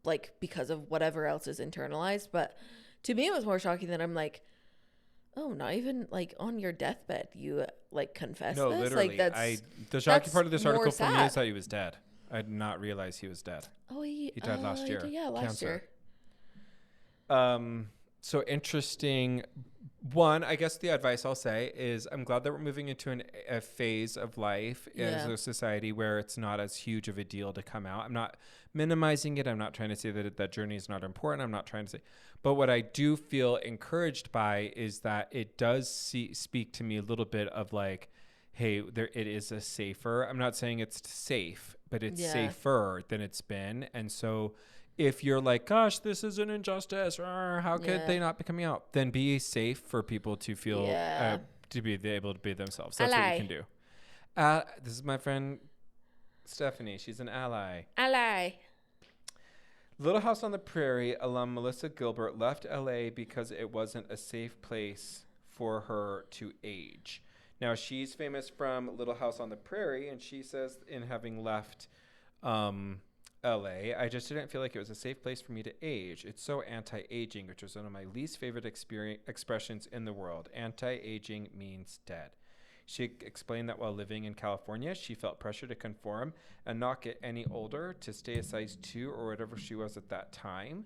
[SPEAKER 3] like because of whatever else is internalized. But to me, it was more shocking that I'm like, oh, not even like on your deathbed, you like confess
[SPEAKER 2] No,
[SPEAKER 3] this?
[SPEAKER 2] literally.
[SPEAKER 3] Like
[SPEAKER 2] the shocking part of this article for me
[SPEAKER 3] sad.
[SPEAKER 2] is that he was dead. I did not realize he was dead.
[SPEAKER 3] Oh, he
[SPEAKER 2] died last year.
[SPEAKER 3] Yeah, last year.
[SPEAKER 2] So interesting. One, I guess the advice I'll say is I'm glad that we're moving into a phase of life as a society where it's not as huge of a deal to come out. I'm not minimizing it. I'm not trying to say that that journey is not important. I'm not trying to say, but what I do feel encouraged by is that it does speak to me a little bit of like, hey, it is a safer. I'm not saying it's safe, but it's safer than it's been. And so if you're like, gosh, this is an injustice, or how could they not be coming out? Then be safe for people to feel, to be able to be themselves. That's what you can do. This is my friend Stephanie. She's an ally.
[SPEAKER 3] Ally.
[SPEAKER 2] Little House on the Prairie alum Melissa Gilbert left LA because it wasn't a safe place for her to age. Now, she's famous from Little House on the Prairie, and she says in having left LA, I just didn't feel like it was a safe place for me to age. It's so anti-aging, which was one of my least favorite expressions in the world. Anti-aging means dead. She explained that while living in California, she felt pressure to conform and not get any older, to stay a size 2 or whatever she was at that time.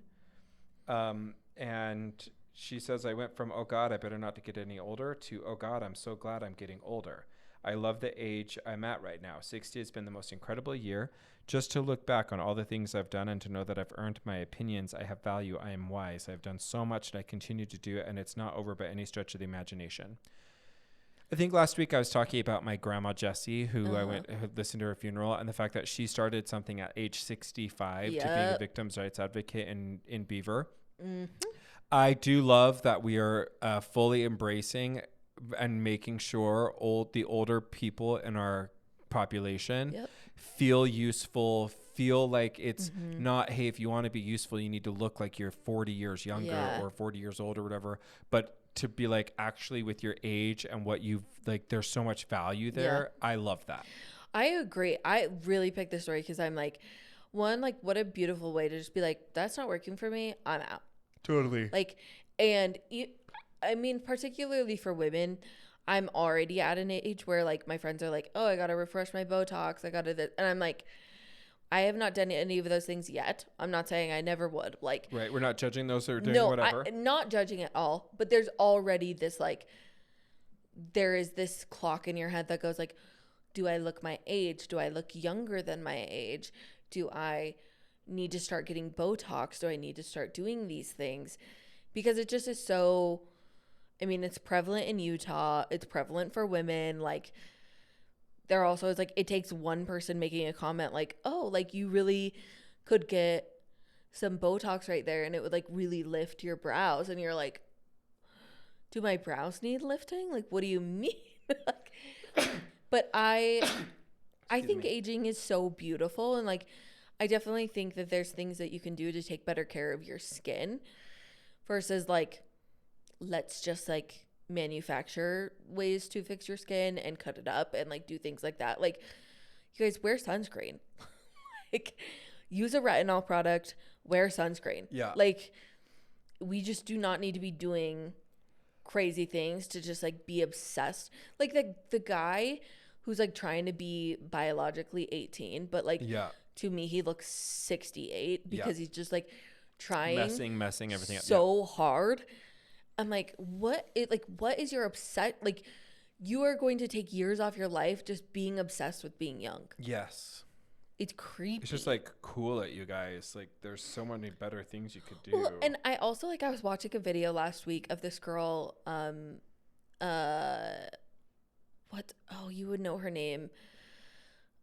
[SPEAKER 2] And she says, I went from, oh God, I better not to get any older, to, oh God, I'm so glad I'm getting older. I love the age I'm at right now. 60 has been the most incredible year. Just to look back on all the things I've done and to know that I've earned my opinions, I have value, I am wise. I've done so much and I continue to do it, and it's not over by any stretch of the imagination. I think last week I was talking about my grandma Jessie, who I listened to her funeral, and the fact that she started something at age 65 to being a victims' rights advocate in Beaver. Mm-hmm. I do love that we are fully embracing and making sure the older people in our population feel useful, feel like it's not, hey, if you want to be useful, you need to look like you're 40 years younger or 40 years old or whatever, but to be like actually with your age and what you've like, there's so much value there. I love that. I
[SPEAKER 3] agree. I really picked this story because I'm like, one, like what a beautiful way to just be like, that's not working for me, I'm out. Totally. Like, and I mean, particularly for women, I'm already at an age where like my friends are like, oh, I got to refresh my Botox. I got to this. And I'm like, I have not done any of those things yet. I'm not saying I never would. Like, right. We're not judging those who are doing whatever. Not judging at all. But there's already this like, there is this clock in your head that goes like, do I look my age? Do I look younger than my age? Do I need to start getting Botox? Do I need to start doing these things? Because it just is so, I mean, it's prevalent in Utah. It's prevalent for women. Like, there also is like, it takes one person making a comment like, oh, like you really could get some Botox right there and it would like really lift your brows. And you're like, do my brows need lifting? Like, what do you mean? But I think aging is so beautiful. And like, I definitely think that there's things that you can do to take better care of your skin versus like, let's just like manufacture ways to fix your skin and cut it up and like do things like that. Like, you guys wear sunscreen. Like, use a retinol product, wear sunscreen.
[SPEAKER 2] Yeah.
[SPEAKER 3] Like, we just do not need to be doing crazy things to just like be obsessed. Like the guy who's like trying to be biologically 18, but like to me he looks 68 because he's just like trying
[SPEAKER 2] messing everything up
[SPEAKER 3] so hard. I'm like, what is your upset? Like, you are going to take years off your life just being obsessed with being young.
[SPEAKER 2] Yes.
[SPEAKER 3] It's creepy.
[SPEAKER 2] It's just like cool at you guys. Like, there's so many better things you could do.
[SPEAKER 3] Well, and I also like, I was watching a video last week of this girl, you would know her name.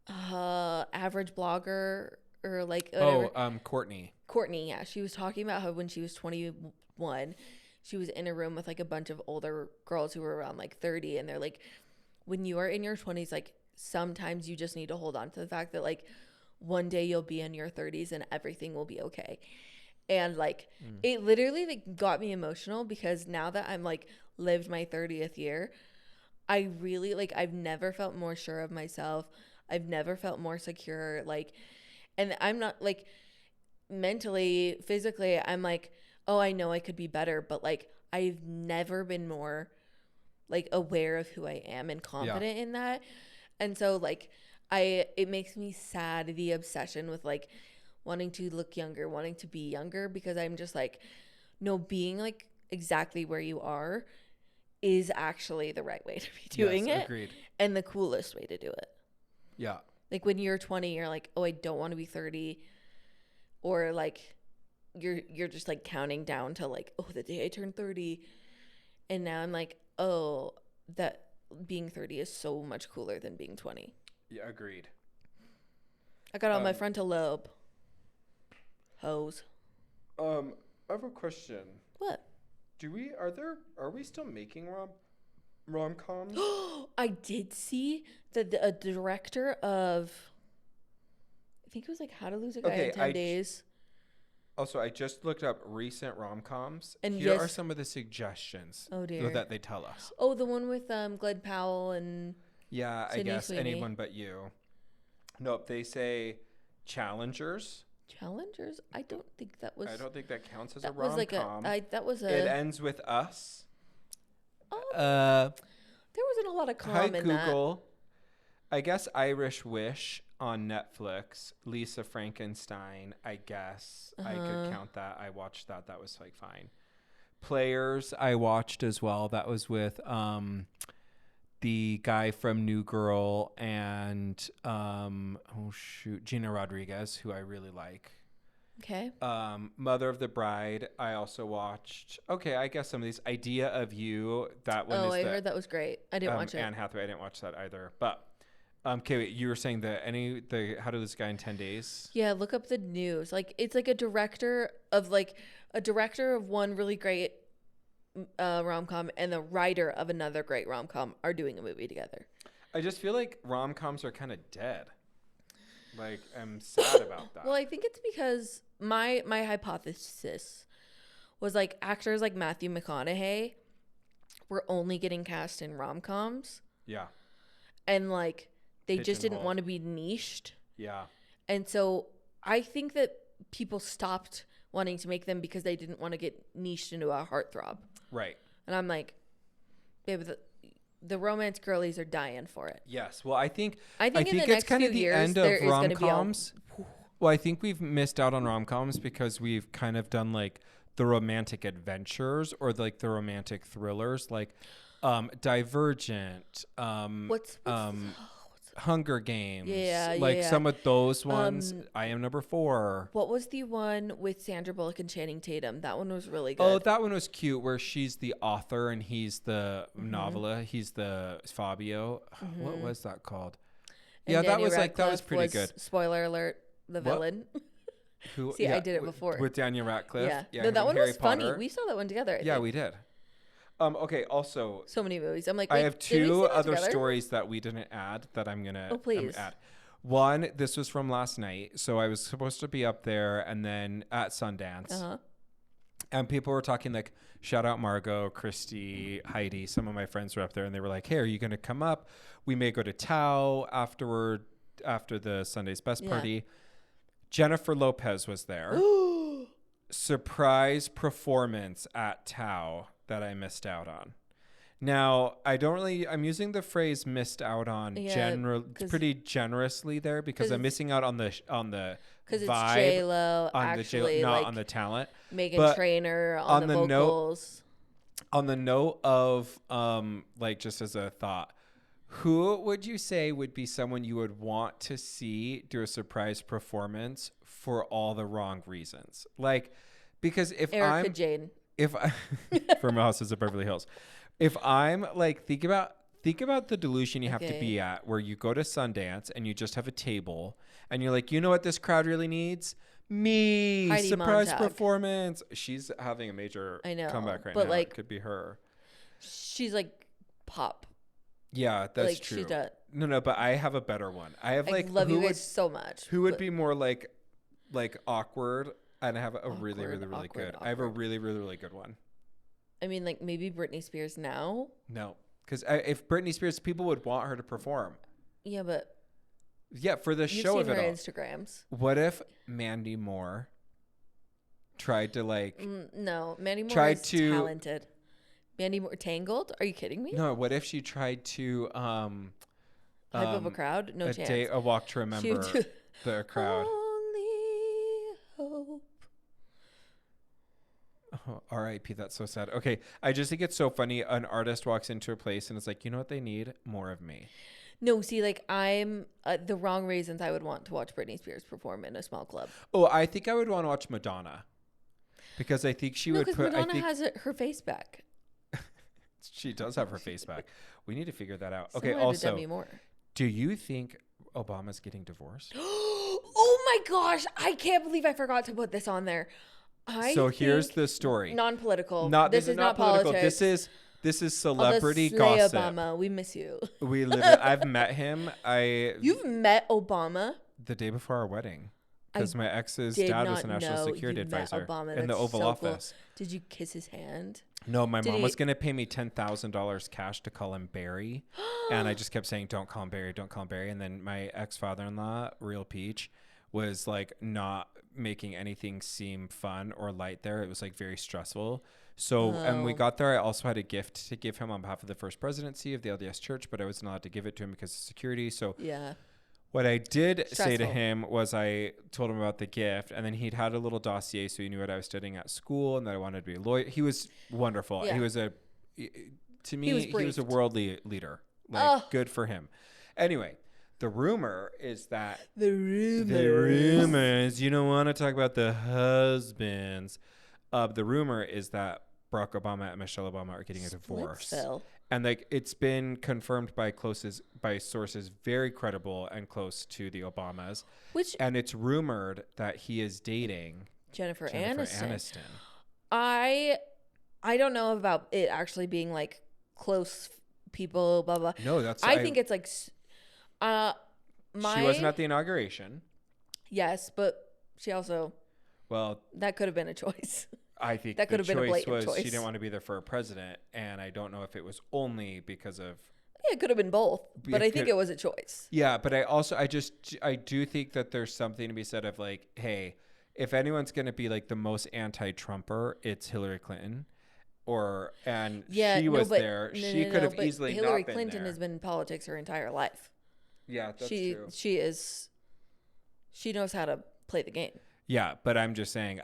[SPEAKER 3] Average blogger or like whatever.
[SPEAKER 2] Courtney.
[SPEAKER 3] Courtney, yeah. She was talking about how when she was 21, she was in a room with like a bunch of older girls who were around like 30, and they're like, when you are in your 20s, like sometimes you just need to hold on to the fact that like one day you'll be in your 30s and everything will be okay. And like it literally like got me emotional because now that I'm like lived my 30th year, I really like, I've never felt more sure of myself. I've never felt more secure. Like, and I'm not like mentally, physically, I'm like, oh, I know I could be better, but like I've never been more like aware of who I am and confident in that. And so like it makes me sad, the obsession with like wanting to look younger, wanting to be younger, because I'm just like, no, being like exactly where you are is actually the right way to be doing it.
[SPEAKER 2] Agreed.
[SPEAKER 3] And the coolest way to do it.
[SPEAKER 2] Yeah.
[SPEAKER 3] Like when you're 20, you're like, oh, I don't want to be 30. Or like you're just like counting down to like, oh, the day I turn 30. And now I'm like, oh, that being 30 is so much cooler than being 20.
[SPEAKER 2] Yeah, agreed.
[SPEAKER 3] I got on my frontal lobe. Hose.
[SPEAKER 2] I have a question.
[SPEAKER 3] What?
[SPEAKER 2] Are we still making rom-coms?
[SPEAKER 3] I did see that a director of, I think it was like How to Lose a Guy in 10 Days.
[SPEAKER 2] Also, I just looked up recent rom-coms.
[SPEAKER 3] And
[SPEAKER 2] here are some of the suggestions that they tell us.
[SPEAKER 3] Oh, the one with Glenn Powell and
[SPEAKER 2] yeah,
[SPEAKER 3] Sydney
[SPEAKER 2] I guess
[SPEAKER 3] Sweeney.
[SPEAKER 2] Anyone But You. Nope, they say Challengers.
[SPEAKER 3] Challengers? I don't think that was.
[SPEAKER 2] I don't think that counts as
[SPEAKER 3] that
[SPEAKER 2] a rom-com.
[SPEAKER 3] That was a.
[SPEAKER 2] It Ends With Us.
[SPEAKER 3] There wasn't a lot of calm in
[SPEAKER 2] Google. I guess Irish Wish on Netflix. Lisa Frankenstein, I guess. I could count that. I watched that. That was like fine. Players I watched as well. That was with the guy from New Girl and Gina Rodriguez, who I really like.
[SPEAKER 3] Okay.
[SPEAKER 2] Mother of the Bride, I also watched. Okay, I guess some of these. Idea of You, that one.
[SPEAKER 3] I heard that was great. I didn't watch it.
[SPEAKER 2] Anne Hathaway, I didn't watch that either. But okay, wait, you were saying the How to Lose a Guy in 10 Days?
[SPEAKER 3] Yeah, look up the news. Like, it's like a director of one really great rom-com and the writer of another great rom-com are doing a movie together.
[SPEAKER 2] I just feel like rom-coms are kind of dead. Like, I'm sad about that.
[SPEAKER 3] Well, I think it's because my hypothesis was like actors like Matthew McConaughey were only getting cast in rom-coms.
[SPEAKER 2] Yeah.
[SPEAKER 3] And like they just didn't want to be niched.
[SPEAKER 2] Yeah.
[SPEAKER 3] And so I think that people stopped wanting to make them because they didn't want to get niched into a heartthrob.
[SPEAKER 2] Right.
[SPEAKER 3] And I'm like, babe, the romance girlies are dying for it.
[SPEAKER 2] Yes. Well, I think
[SPEAKER 3] it's kind of the end of
[SPEAKER 2] rom-coms. Well, I think we've missed out on rom-coms because we've kind of done like the romantic adventures or like the romantic thrillers, like Divergent.
[SPEAKER 3] What's
[SPEAKER 2] Hunger Games.
[SPEAKER 3] Yeah,
[SPEAKER 2] like
[SPEAKER 3] yeah.
[SPEAKER 2] some of those ones. I Am Number 4.
[SPEAKER 3] What was the one with Sandra Bullock and Channing Tatum? That one was really good.
[SPEAKER 2] Oh, that one was cute, where she's the author and he's the novella. He's the Fabio. What was that called?
[SPEAKER 3] And
[SPEAKER 2] yeah, that
[SPEAKER 3] Daniel
[SPEAKER 2] was like that was
[SPEAKER 3] Radcliffe
[SPEAKER 2] pretty good.
[SPEAKER 3] Spoiler alert: the villain.
[SPEAKER 2] Who?
[SPEAKER 3] See, I did it before
[SPEAKER 2] with Daniel Radcliffe.
[SPEAKER 3] Yeah,
[SPEAKER 2] no,
[SPEAKER 3] that one
[SPEAKER 2] Harry
[SPEAKER 3] was
[SPEAKER 2] Potter.
[SPEAKER 3] funny. We saw that one together. I
[SPEAKER 2] Yeah,
[SPEAKER 3] think.
[SPEAKER 2] we did. Okay. Also,
[SPEAKER 3] so many movies. I'm like,
[SPEAKER 2] I
[SPEAKER 3] wait,
[SPEAKER 2] have
[SPEAKER 3] did we see
[SPEAKER 2] 2
[SPEAKER 3] that
[SPEAKER 2] other
[SPEAKER 3] together?
[SPEAKER 2] stories that we didn't add that I'm gonna
[SPEAKER 3] please.
[SPEAKER 2] add. One, this was from last night. So I was supposed to be up there and then at Sundance. And people were talking like, shout out Margot, Christy, Heidi. Some of my friends were up there and they were like, hey, are you going to come up? We may go to Tao after the Sunday's Best Party. Jennifer Lopez was there. Surprise performance at Tao that I missed out on. Now, I'm using the phrase missed out on pretty generously there because I'm missing out on the vibe.
[SPEAKER 3] Because it's J-Lo, actually,
[SPEAKER 2] not
[SPEAKER 3] like,
[SPEAKER 2] on the talent.
[SPEAKER 3] Meghan Trainor on the vocals.
[SPEAKER 2] On the note of, like, just as a thought, who would you say would be someone you would want to see do a surprise performance for all the wrong reasons? Like, because
[SPEAKER 3] Erica Jane.
[SPEAKER 2] from Houses of Beverly Hills. If I'm like, think about the delusion you have to be at where you go to Sundance and you just have a table and you're like, you know what this crowd really needs? Me.
[SPEAKER 3] Heidi
[SPEAKER 2] Surprise
[SPEAKER 3] Montag.
[SPEAKER 2] performance. She's having a major comeback right now.
[SPEAKER 3] Like,
[SPEAKER 2] it could be her.
[SPEAKER 3] She's like pop.
[SPEAKER 2] Yeah, that's
[SPEAKER 3] like,
[SPEAKER 2] true.
[SPEAKER 3] She's a,
[SPEAKER 2] no, but I have a better one. I
[SPEAKER 3] love you guys so much.
[SPEAKER 2] Who would be more like awkward? And I have a really good. I have a really good one.
[SPEAKER 3] I mean, like maybe Britney Spears now.
[SPEAKER 2] No, because if Britney Spears, people would want her to perform.
[SPEAKER 3] Yeah, but
[SPEAKER 2] for the show of it all.
[SPEAKER 3] You've seen her Instagrams.
[SPEAKER 2] What if Mandy Moore tried to like?
[SPEAKER 3] No, Mandy Moore is talented. Mandy Moore, Tangled? Are you kidding me?
[SPEAKER 2] No. What if she tried to
[SPEAKER 3] hype up a crowd? No chance.
[SPEAKER 2] A walk to remember the crowd.
[SPEAKER 3] Only hope.
[SPEAKER 2] Oh, R.I.P. That's so sad. Okay, I just think it's so funny. An artist walks into a place and it's like, you know what they need? More of me.
[SPEAKER 3] No, see, like I'm the wrong reasons I would want to watch Britney Spears perform in a small club.
[SPEAKER 2] Oh, I think I would want to watch Madonna because I think she would put.
[SPEAKER 3] Madonna has her face back.
[SPEAKER 2] She does have her face back. We need to figure that out. Okay.
[SPEAKER 3] Someone
[SPEAKER 2] Also,
[SPEAKER 3] Demi Moore.
[SPEAKER 2] Do you think Obama's getting divorced?
[SPEAKER 3] Oh my gosh! I can't believe I forgot to put this on there.
[SPEAKER 2] Here's the story.
[SPEAKER 3] Non-political.
[SPEAKER 2] This is not political.
[SPEAKER 3] Politics.
[SPEAKER 2] This is celebrity
[SPEAKER 3] Slay
[SPEAKER 2] gossip.
[SPEAKER 3] Obama, we miss you.
[SPEAKER 2] We live it. I've met him.
[SPEAKER 3] You've met Obama?
[SPEAKER 2] The day before our wedding. Because my ex's
[SPEAKER 3] did
[SPEAKER 2] dad was a
[SPEAKER 3] not
[SPEAKER 2] national
[SPEAKER 3] know
[SPEAKER 2] security
[SPEAKER 3] you met
[SPEAKER 2] advisor
[SPEAKER 3] Obama.
[SPEAKER 2] in the
[SPEAKER 3] That's
[SPEAKER 2] Oval
[SPEAKER 3] so
[SPEAKER 2] Office.
[SPEAKER 3] Cool. Did you kiss his hand?
[SPEAKER 2] No, my mom was going to pay me $10,000 cash to call him Barry. And I just kept saying, don't call him Barry, don't call him Barry. And then my ex-father-in-law, Real Peach, was like not making anything seem fun or light there. It was like very stressful. So, and we got there. I also had a gift to give him on behalf of the first presidency of the LDS Church, but I wasn't allowed to give it to him because of security. So
[SPEAKER 3] yeah.
[SPEAKER 2] What I did say to him was I told him about the gift, and then he'd had a little dossier, so he knew what I was studying at school and that I wanted to be a lawyer. He was wonderful.
[SPEAKER 3] Yeah.
[SPEAKER 2] He was he was a worldly leader. Good for him. Anyway, the rumor is that
[SPEAKER 3] the rumors.
[SPEAKER 2] You don't want to talk about the husbands. The rumor is that Barack Obama and Michelle Obama are getting a divorce. And like it's been confirmed by sources very credible and close to the Obamas. And it's rumored that he is dating
[SPEAKER 3] Jennifer Aniston.
[SPEAKER 2] I
[SPEAKER 3] don't know about it actually being like close people, blah blah.
[SPEAKER 2] No,
[SPEAKER 3] I think it's like
[SPEAKER 2] she wasn't at the inauguration.
[SPEAKER 3] Yes, but she also that could have been a choice.
[SPEAKER 2] I think
[SPEAKER 3] that could have been a blatant choice.
[SPEAKER 2] She didn't want to be there for a president, and I don't know if it was only because of.
[SPEAKER 3] Yeah, it could have been both, but I think it was a choice.
[SPEAKER 2] Yeah, but I do think that there's something to be said of like, hey, if anyone's going to be like the most anti-Trumper, it's Hillary Clinton. She was there. She could have easily not been there.
[SPEAKER 3] Hillary Clinton has been in politics her entire life.
[SPEAKER 2] Yeah, that's true.
[SPEAKER 3] She knows how to play the game.
[SPEAKER 2] Yeah, but I'm just saying,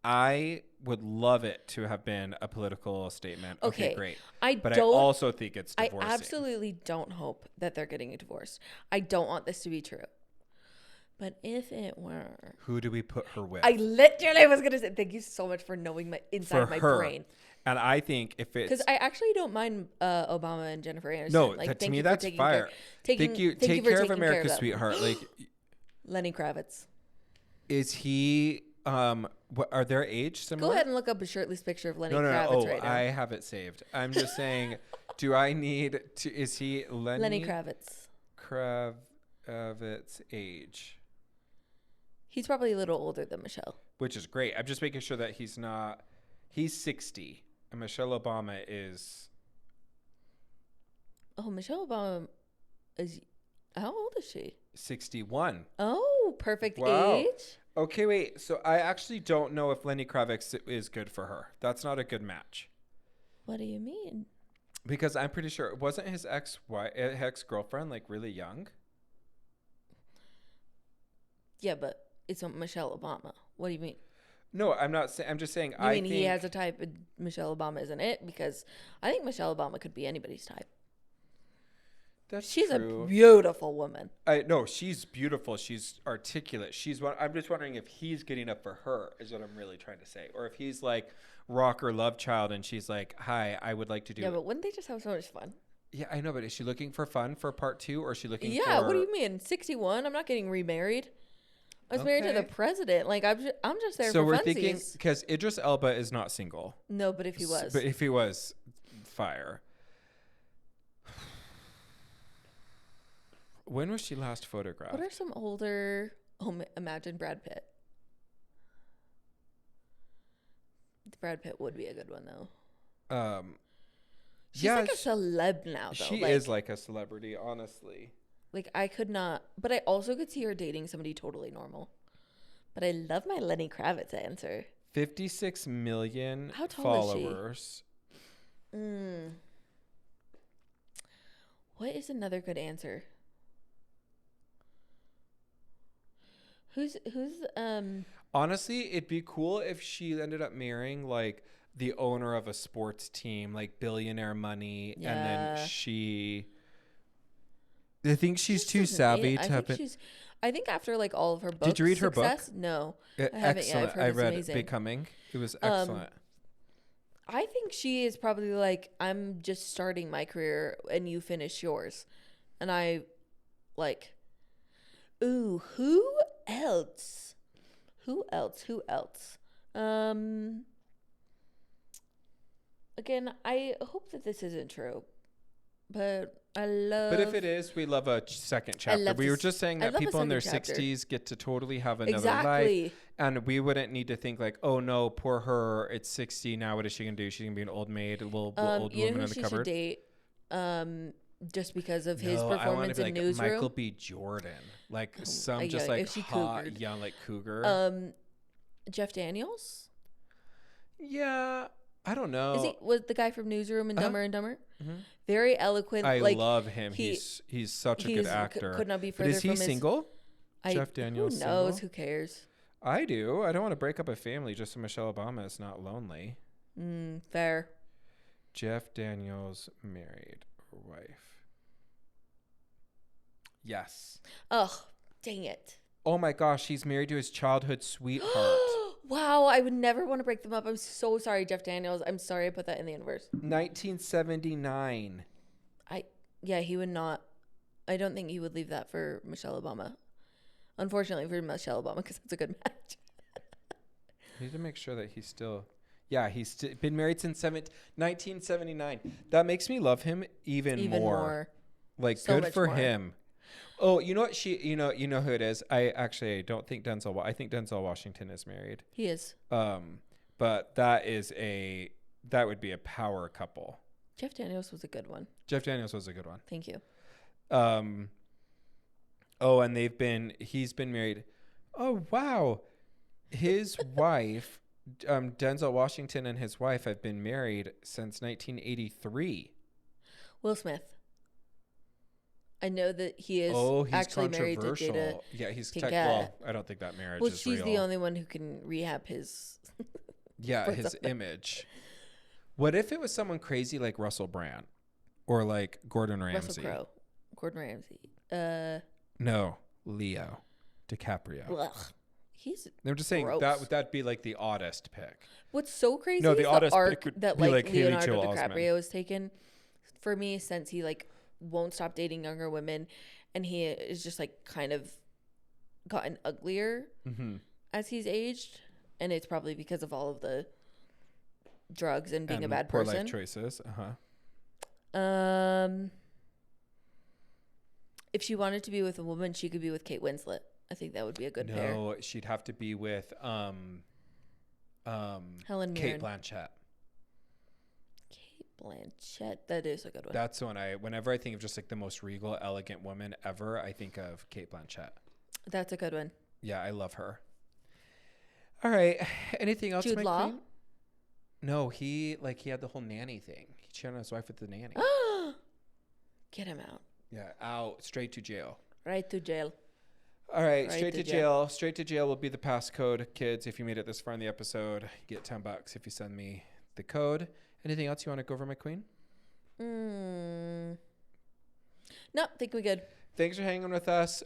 [SPEAKER 2] I would love it to have been a political statement. Okay, great. I also think it's divorcing.
[SPEAKER 3] I absolutely don't hope that they're getting a divorce. I don't want this to be true. But if it were,
[SPEAKER 2] who do we put her with?
[SPEAKER 3] I literally was gonna say thank you so much for knowing my inside my brain.
[SPEAKER 2] And I think if it's
[SPEAKER 3] because I actually don't mind Obama and Jennifer Aniston.
[SPEAKER 2] No, to me that's fire. Take care of America's sweetheart. Like
[SPEAKER 3] Lenny Kravitz.
[SPEAKER 2] Is he? What are their age similar?
[SPEAKER 3] Go ahead and look up a shirtless picture of Lenny Kravitz right now.
[SPEAKER 2] I have it saved. I'm just saying. Do I need to? Is he
[SPEAKER 3] Lenny Kravitz?
[SPEAKER 2] Kravitz age.
[SPEAKER 3] He's probably a little older than Michelle.
[SPEAKER 2] Which is great. I'm just making sure that he's not. He's 60, and Michelle Obama is.
[SPEAKER 3] Oh, Michelle Obama is. How old is she?
[SPEAKER 2] 61.
[SPEAKER 3] Oh, perfect age.
[SPEAKER 2] Okay, wait. So I actually don't know if Lenny Kravitz is good for her. That's not a good match.
[SPEAKER 3] What do you mean?
[SPEAKER 2] Because I'm pretty sure wasn't his ex-girlfriend like really young?
[SPEAKER 3] Yeah, but it's Michelle Obama. What do you mean?
[SPEAKER 2] No, I'm not saying. I'm just saying.
[SPEAKER 3] I think he has a type, and Michelle Obama isn't it? Because I think Michelle Obama could be anybody's type. She's true. A beautiful woman.
[SPEAKER 2] No, she's beautiful. She's articulate. I'm just wondering if he's getting up for her is what I'm really trying to say. Or if he's like rocker love child and she's like, hi, I would like to do.
[SPEAKER 3] Yeah, but wouldn't they just have so much fun?
[SPEAKER 2] Yeah, I know. But is she looking for fun for part 2 or is she looking for...
[SPEAKER 3] Yeah, what do you mean? 61? I'm not getting remarried. I was married to the president. Like, I'm just there for funsies. So we're thinking...
[SPEAKER 2] Because Idris Elba is not single.
[SPEAKER 3] No, but if he was.
[SPEAKER 2] But if he was, fire. When was she last photographed?
[SPEAKER 3] What are some older... Oh, imagine Brad Pitt. Brad Pitt would be a good one, though. She's like a celeb now, though.
[SPEAKER 2] She is like a celebrity, honestly.
[SPEAKER 3] Like, I could not... But I also could see her dating somebody totally normal. But I love my Lenny Kravitz answer.
[SPEAKER 2] 56 million
[SPEAKER 3] How tall
[SPEAKER 2] followers.
[SPEAKER 3] Is she? What is another good answer? Who's
[SPEAKER 2] Honestly, it'd be cool if she ended up marrying like the owner of a sports team, like billionaire money, and then she. I think she's too savvy to have it.
[SPEAKER 3] I think after like all of her books.
[SPEAKER 2] Did you read her book?
[SPEAKER 3] No,
[SPEAKER 2] I haven't yet. I read amazing. Becoming. It was excellent.
[SPEAKER 3] I think she is probably like, I'm just starting my career and you finish yours, and I like. Ooh, who else? Again, I hope that this isn't true, but I love...
[SPEAKER 2] But if it is, we love a second chapter. We were just saying that people in their 60s get to totally have another life. And we wouldn't need to think like, oh no, poor her, it's 60, now what is she going to do? She's going to be an old maid, a little old woman in the cupboard.
[SPEAKER 3] You know who she should date? Just because of his performance in Newsroom.
[SPEAKER 2] Michael B. Jordan. Like some just like hot, young, like cougar.
[SPEAKER 3] Jeff Daniels?
[SPEAKER 2] Yeah. I don't know.
[SPEAKER 3] Was the guy from Newsroom and Dumber and Dumber? Mm-hmm. Very eloquent.
[SPEAKER 2] I love him. He's such a good actor.
[SPEAKER 3] Could not be further
[SPEAKER 2] from his... Is he single? Jeff Daniels
[SPEAKER 3] who knows? Single? Who cares?
[SPEAKER 2] I do. I don't want to break up a family just so Michelle Obama is not lonely.
[SPEAKER 3] Fair.
[SPEAKER 2] Jeff Daniels married wife. Yes.
[SPEAKER 3] Ugh, dang it.
[SPEAKER 2] Oh my gosh, he's married to his childhood sweetheart.
[SPEAKER 3] Wow, I would never want to break them up. I'm so sorry, Jeff Daniels. I'm sorry I put that in the universe.
[SPEAKER 2] 1979.
[SPEAKER 3] He would not. I don't think he would leave that for Michelle Obama. Unfortunately for Michelle Obama, because it's a good match.
[SPEAKER 2] I need to make sure that he's still... Yeah, he's been married since 1979. That makes me love him even more. Like, so good for him. Oh, you know what? You know who it is. I don't think Denzel. I think Denzel Washington is married.
[SPEAKER 3] He is.
[SPEAKER 2] But that would be a power couple.
[SPEAKER 3] Jeff Daniels was a good one.
[SPEAKER 2] Thank
[SPEAKER 3] you.
[SPEAKER 2] And he's been married. Oh wow, his wife, Denzel Washington and his wife have been married since 1983.
[SPEAKER 3] Will Smith. I know that he is actually married to Jada.
[SPEAKER 2] Yeah, he's well, I don't think that marriage is real.
[SPEAKER 3] Well, she's the only one who can rehab his
[SPEAKER 2] Yeah, his image. What if it was someone crazy like Russell Brand or like Gordon Ramsay?
[SPEAKER 3] Russell Crowe. Gordon Ramsay.
[SPEAKER 2] No, Leo DiCaprio.
[SPEAKER 3] Ugh.
[SPEAKER 2] They're just saying
[SPEAKER 3] gross.
[SPEAKER 2] that'd be like the oddest pick.
[SPEAKER 3] What's so crazy
[SPEAKER 2] No,
[SPEAKER 3] is
[SPEAKER 2] the
[SPEAKER 3] the
[SPEAKER 2] oddest
[SPEAKER 3] arc
[SPEAKER 2] pick would
[SPEAKER 3] that
[SPEAKER 2] be
[SPEAKER 3] like
[SPEAKER 2] like Haley
[SPEAKER 3] Leonardo
[SPEAKER 2] Joel
[SPEAKER 3] DiCaprio
[SPEAKER 2] Osment.
[SPEAKER 3] has taken for me since he like won't stop dating younger women, and he is just like kind of gotten uglier as he's aged, and it's probably because of all of the drugs and being a bad
[SPEAKER 2] poor
[SPEAKER 3] person.
[SPEAKER 2] life choices.
[SPEAKER 3] If she wanted to be with a woman, she could be with Kate Winslet. I think that would be a good pair.
[SPEAKER 2] No, she'd have to be with
[SPEAKER 3] Helen Mirren.
[SPEAKER 2] Kate Blanchett.
[SPEAKER 3] Kate Blanchett. That is a good one.
[SPEAKER 2] That's when whenever I think of just like the most regal, elegant woman ever, I think of Kate Blanchett.
[SPEAKER 3] That's a good one.
[SPEAKER 2] Yeah, I love her. All right. Anything else?
[SPEAKER 3] Jude Law?
[SPEAKER 2] Queen? No, he had the whole nanny thing. He cheated on his wife with the nanny.
[SPEAKER 3] Get him out.
[SPEAKER 2] Yeah, out straight to jail.
[SPEAKER 3] Right to jail.
[SPEAKER 2] All right, straight to jail. Straight to jail will be the passcode, kids. If you made it this far in the episode, you get $10 if you send me the code. Anything else you want to go over, my queen?
[SPEAKER 3] No, think we're good.
[SPEAKER 2] Thanks for hanging with us.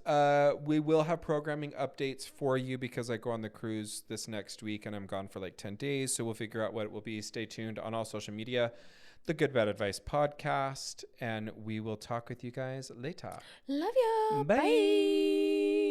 [SPEAKER 2] We will have programming updates for you because I go on the cruise this next week and I'm gone for like 10 days. So we'll figure out what it will be. Stay tuned on all social media, the Good Bad Advice podcast, and we will talk with you guys later.
[SPEAKER 3] Love you.
[SPEAKER 2] Bye.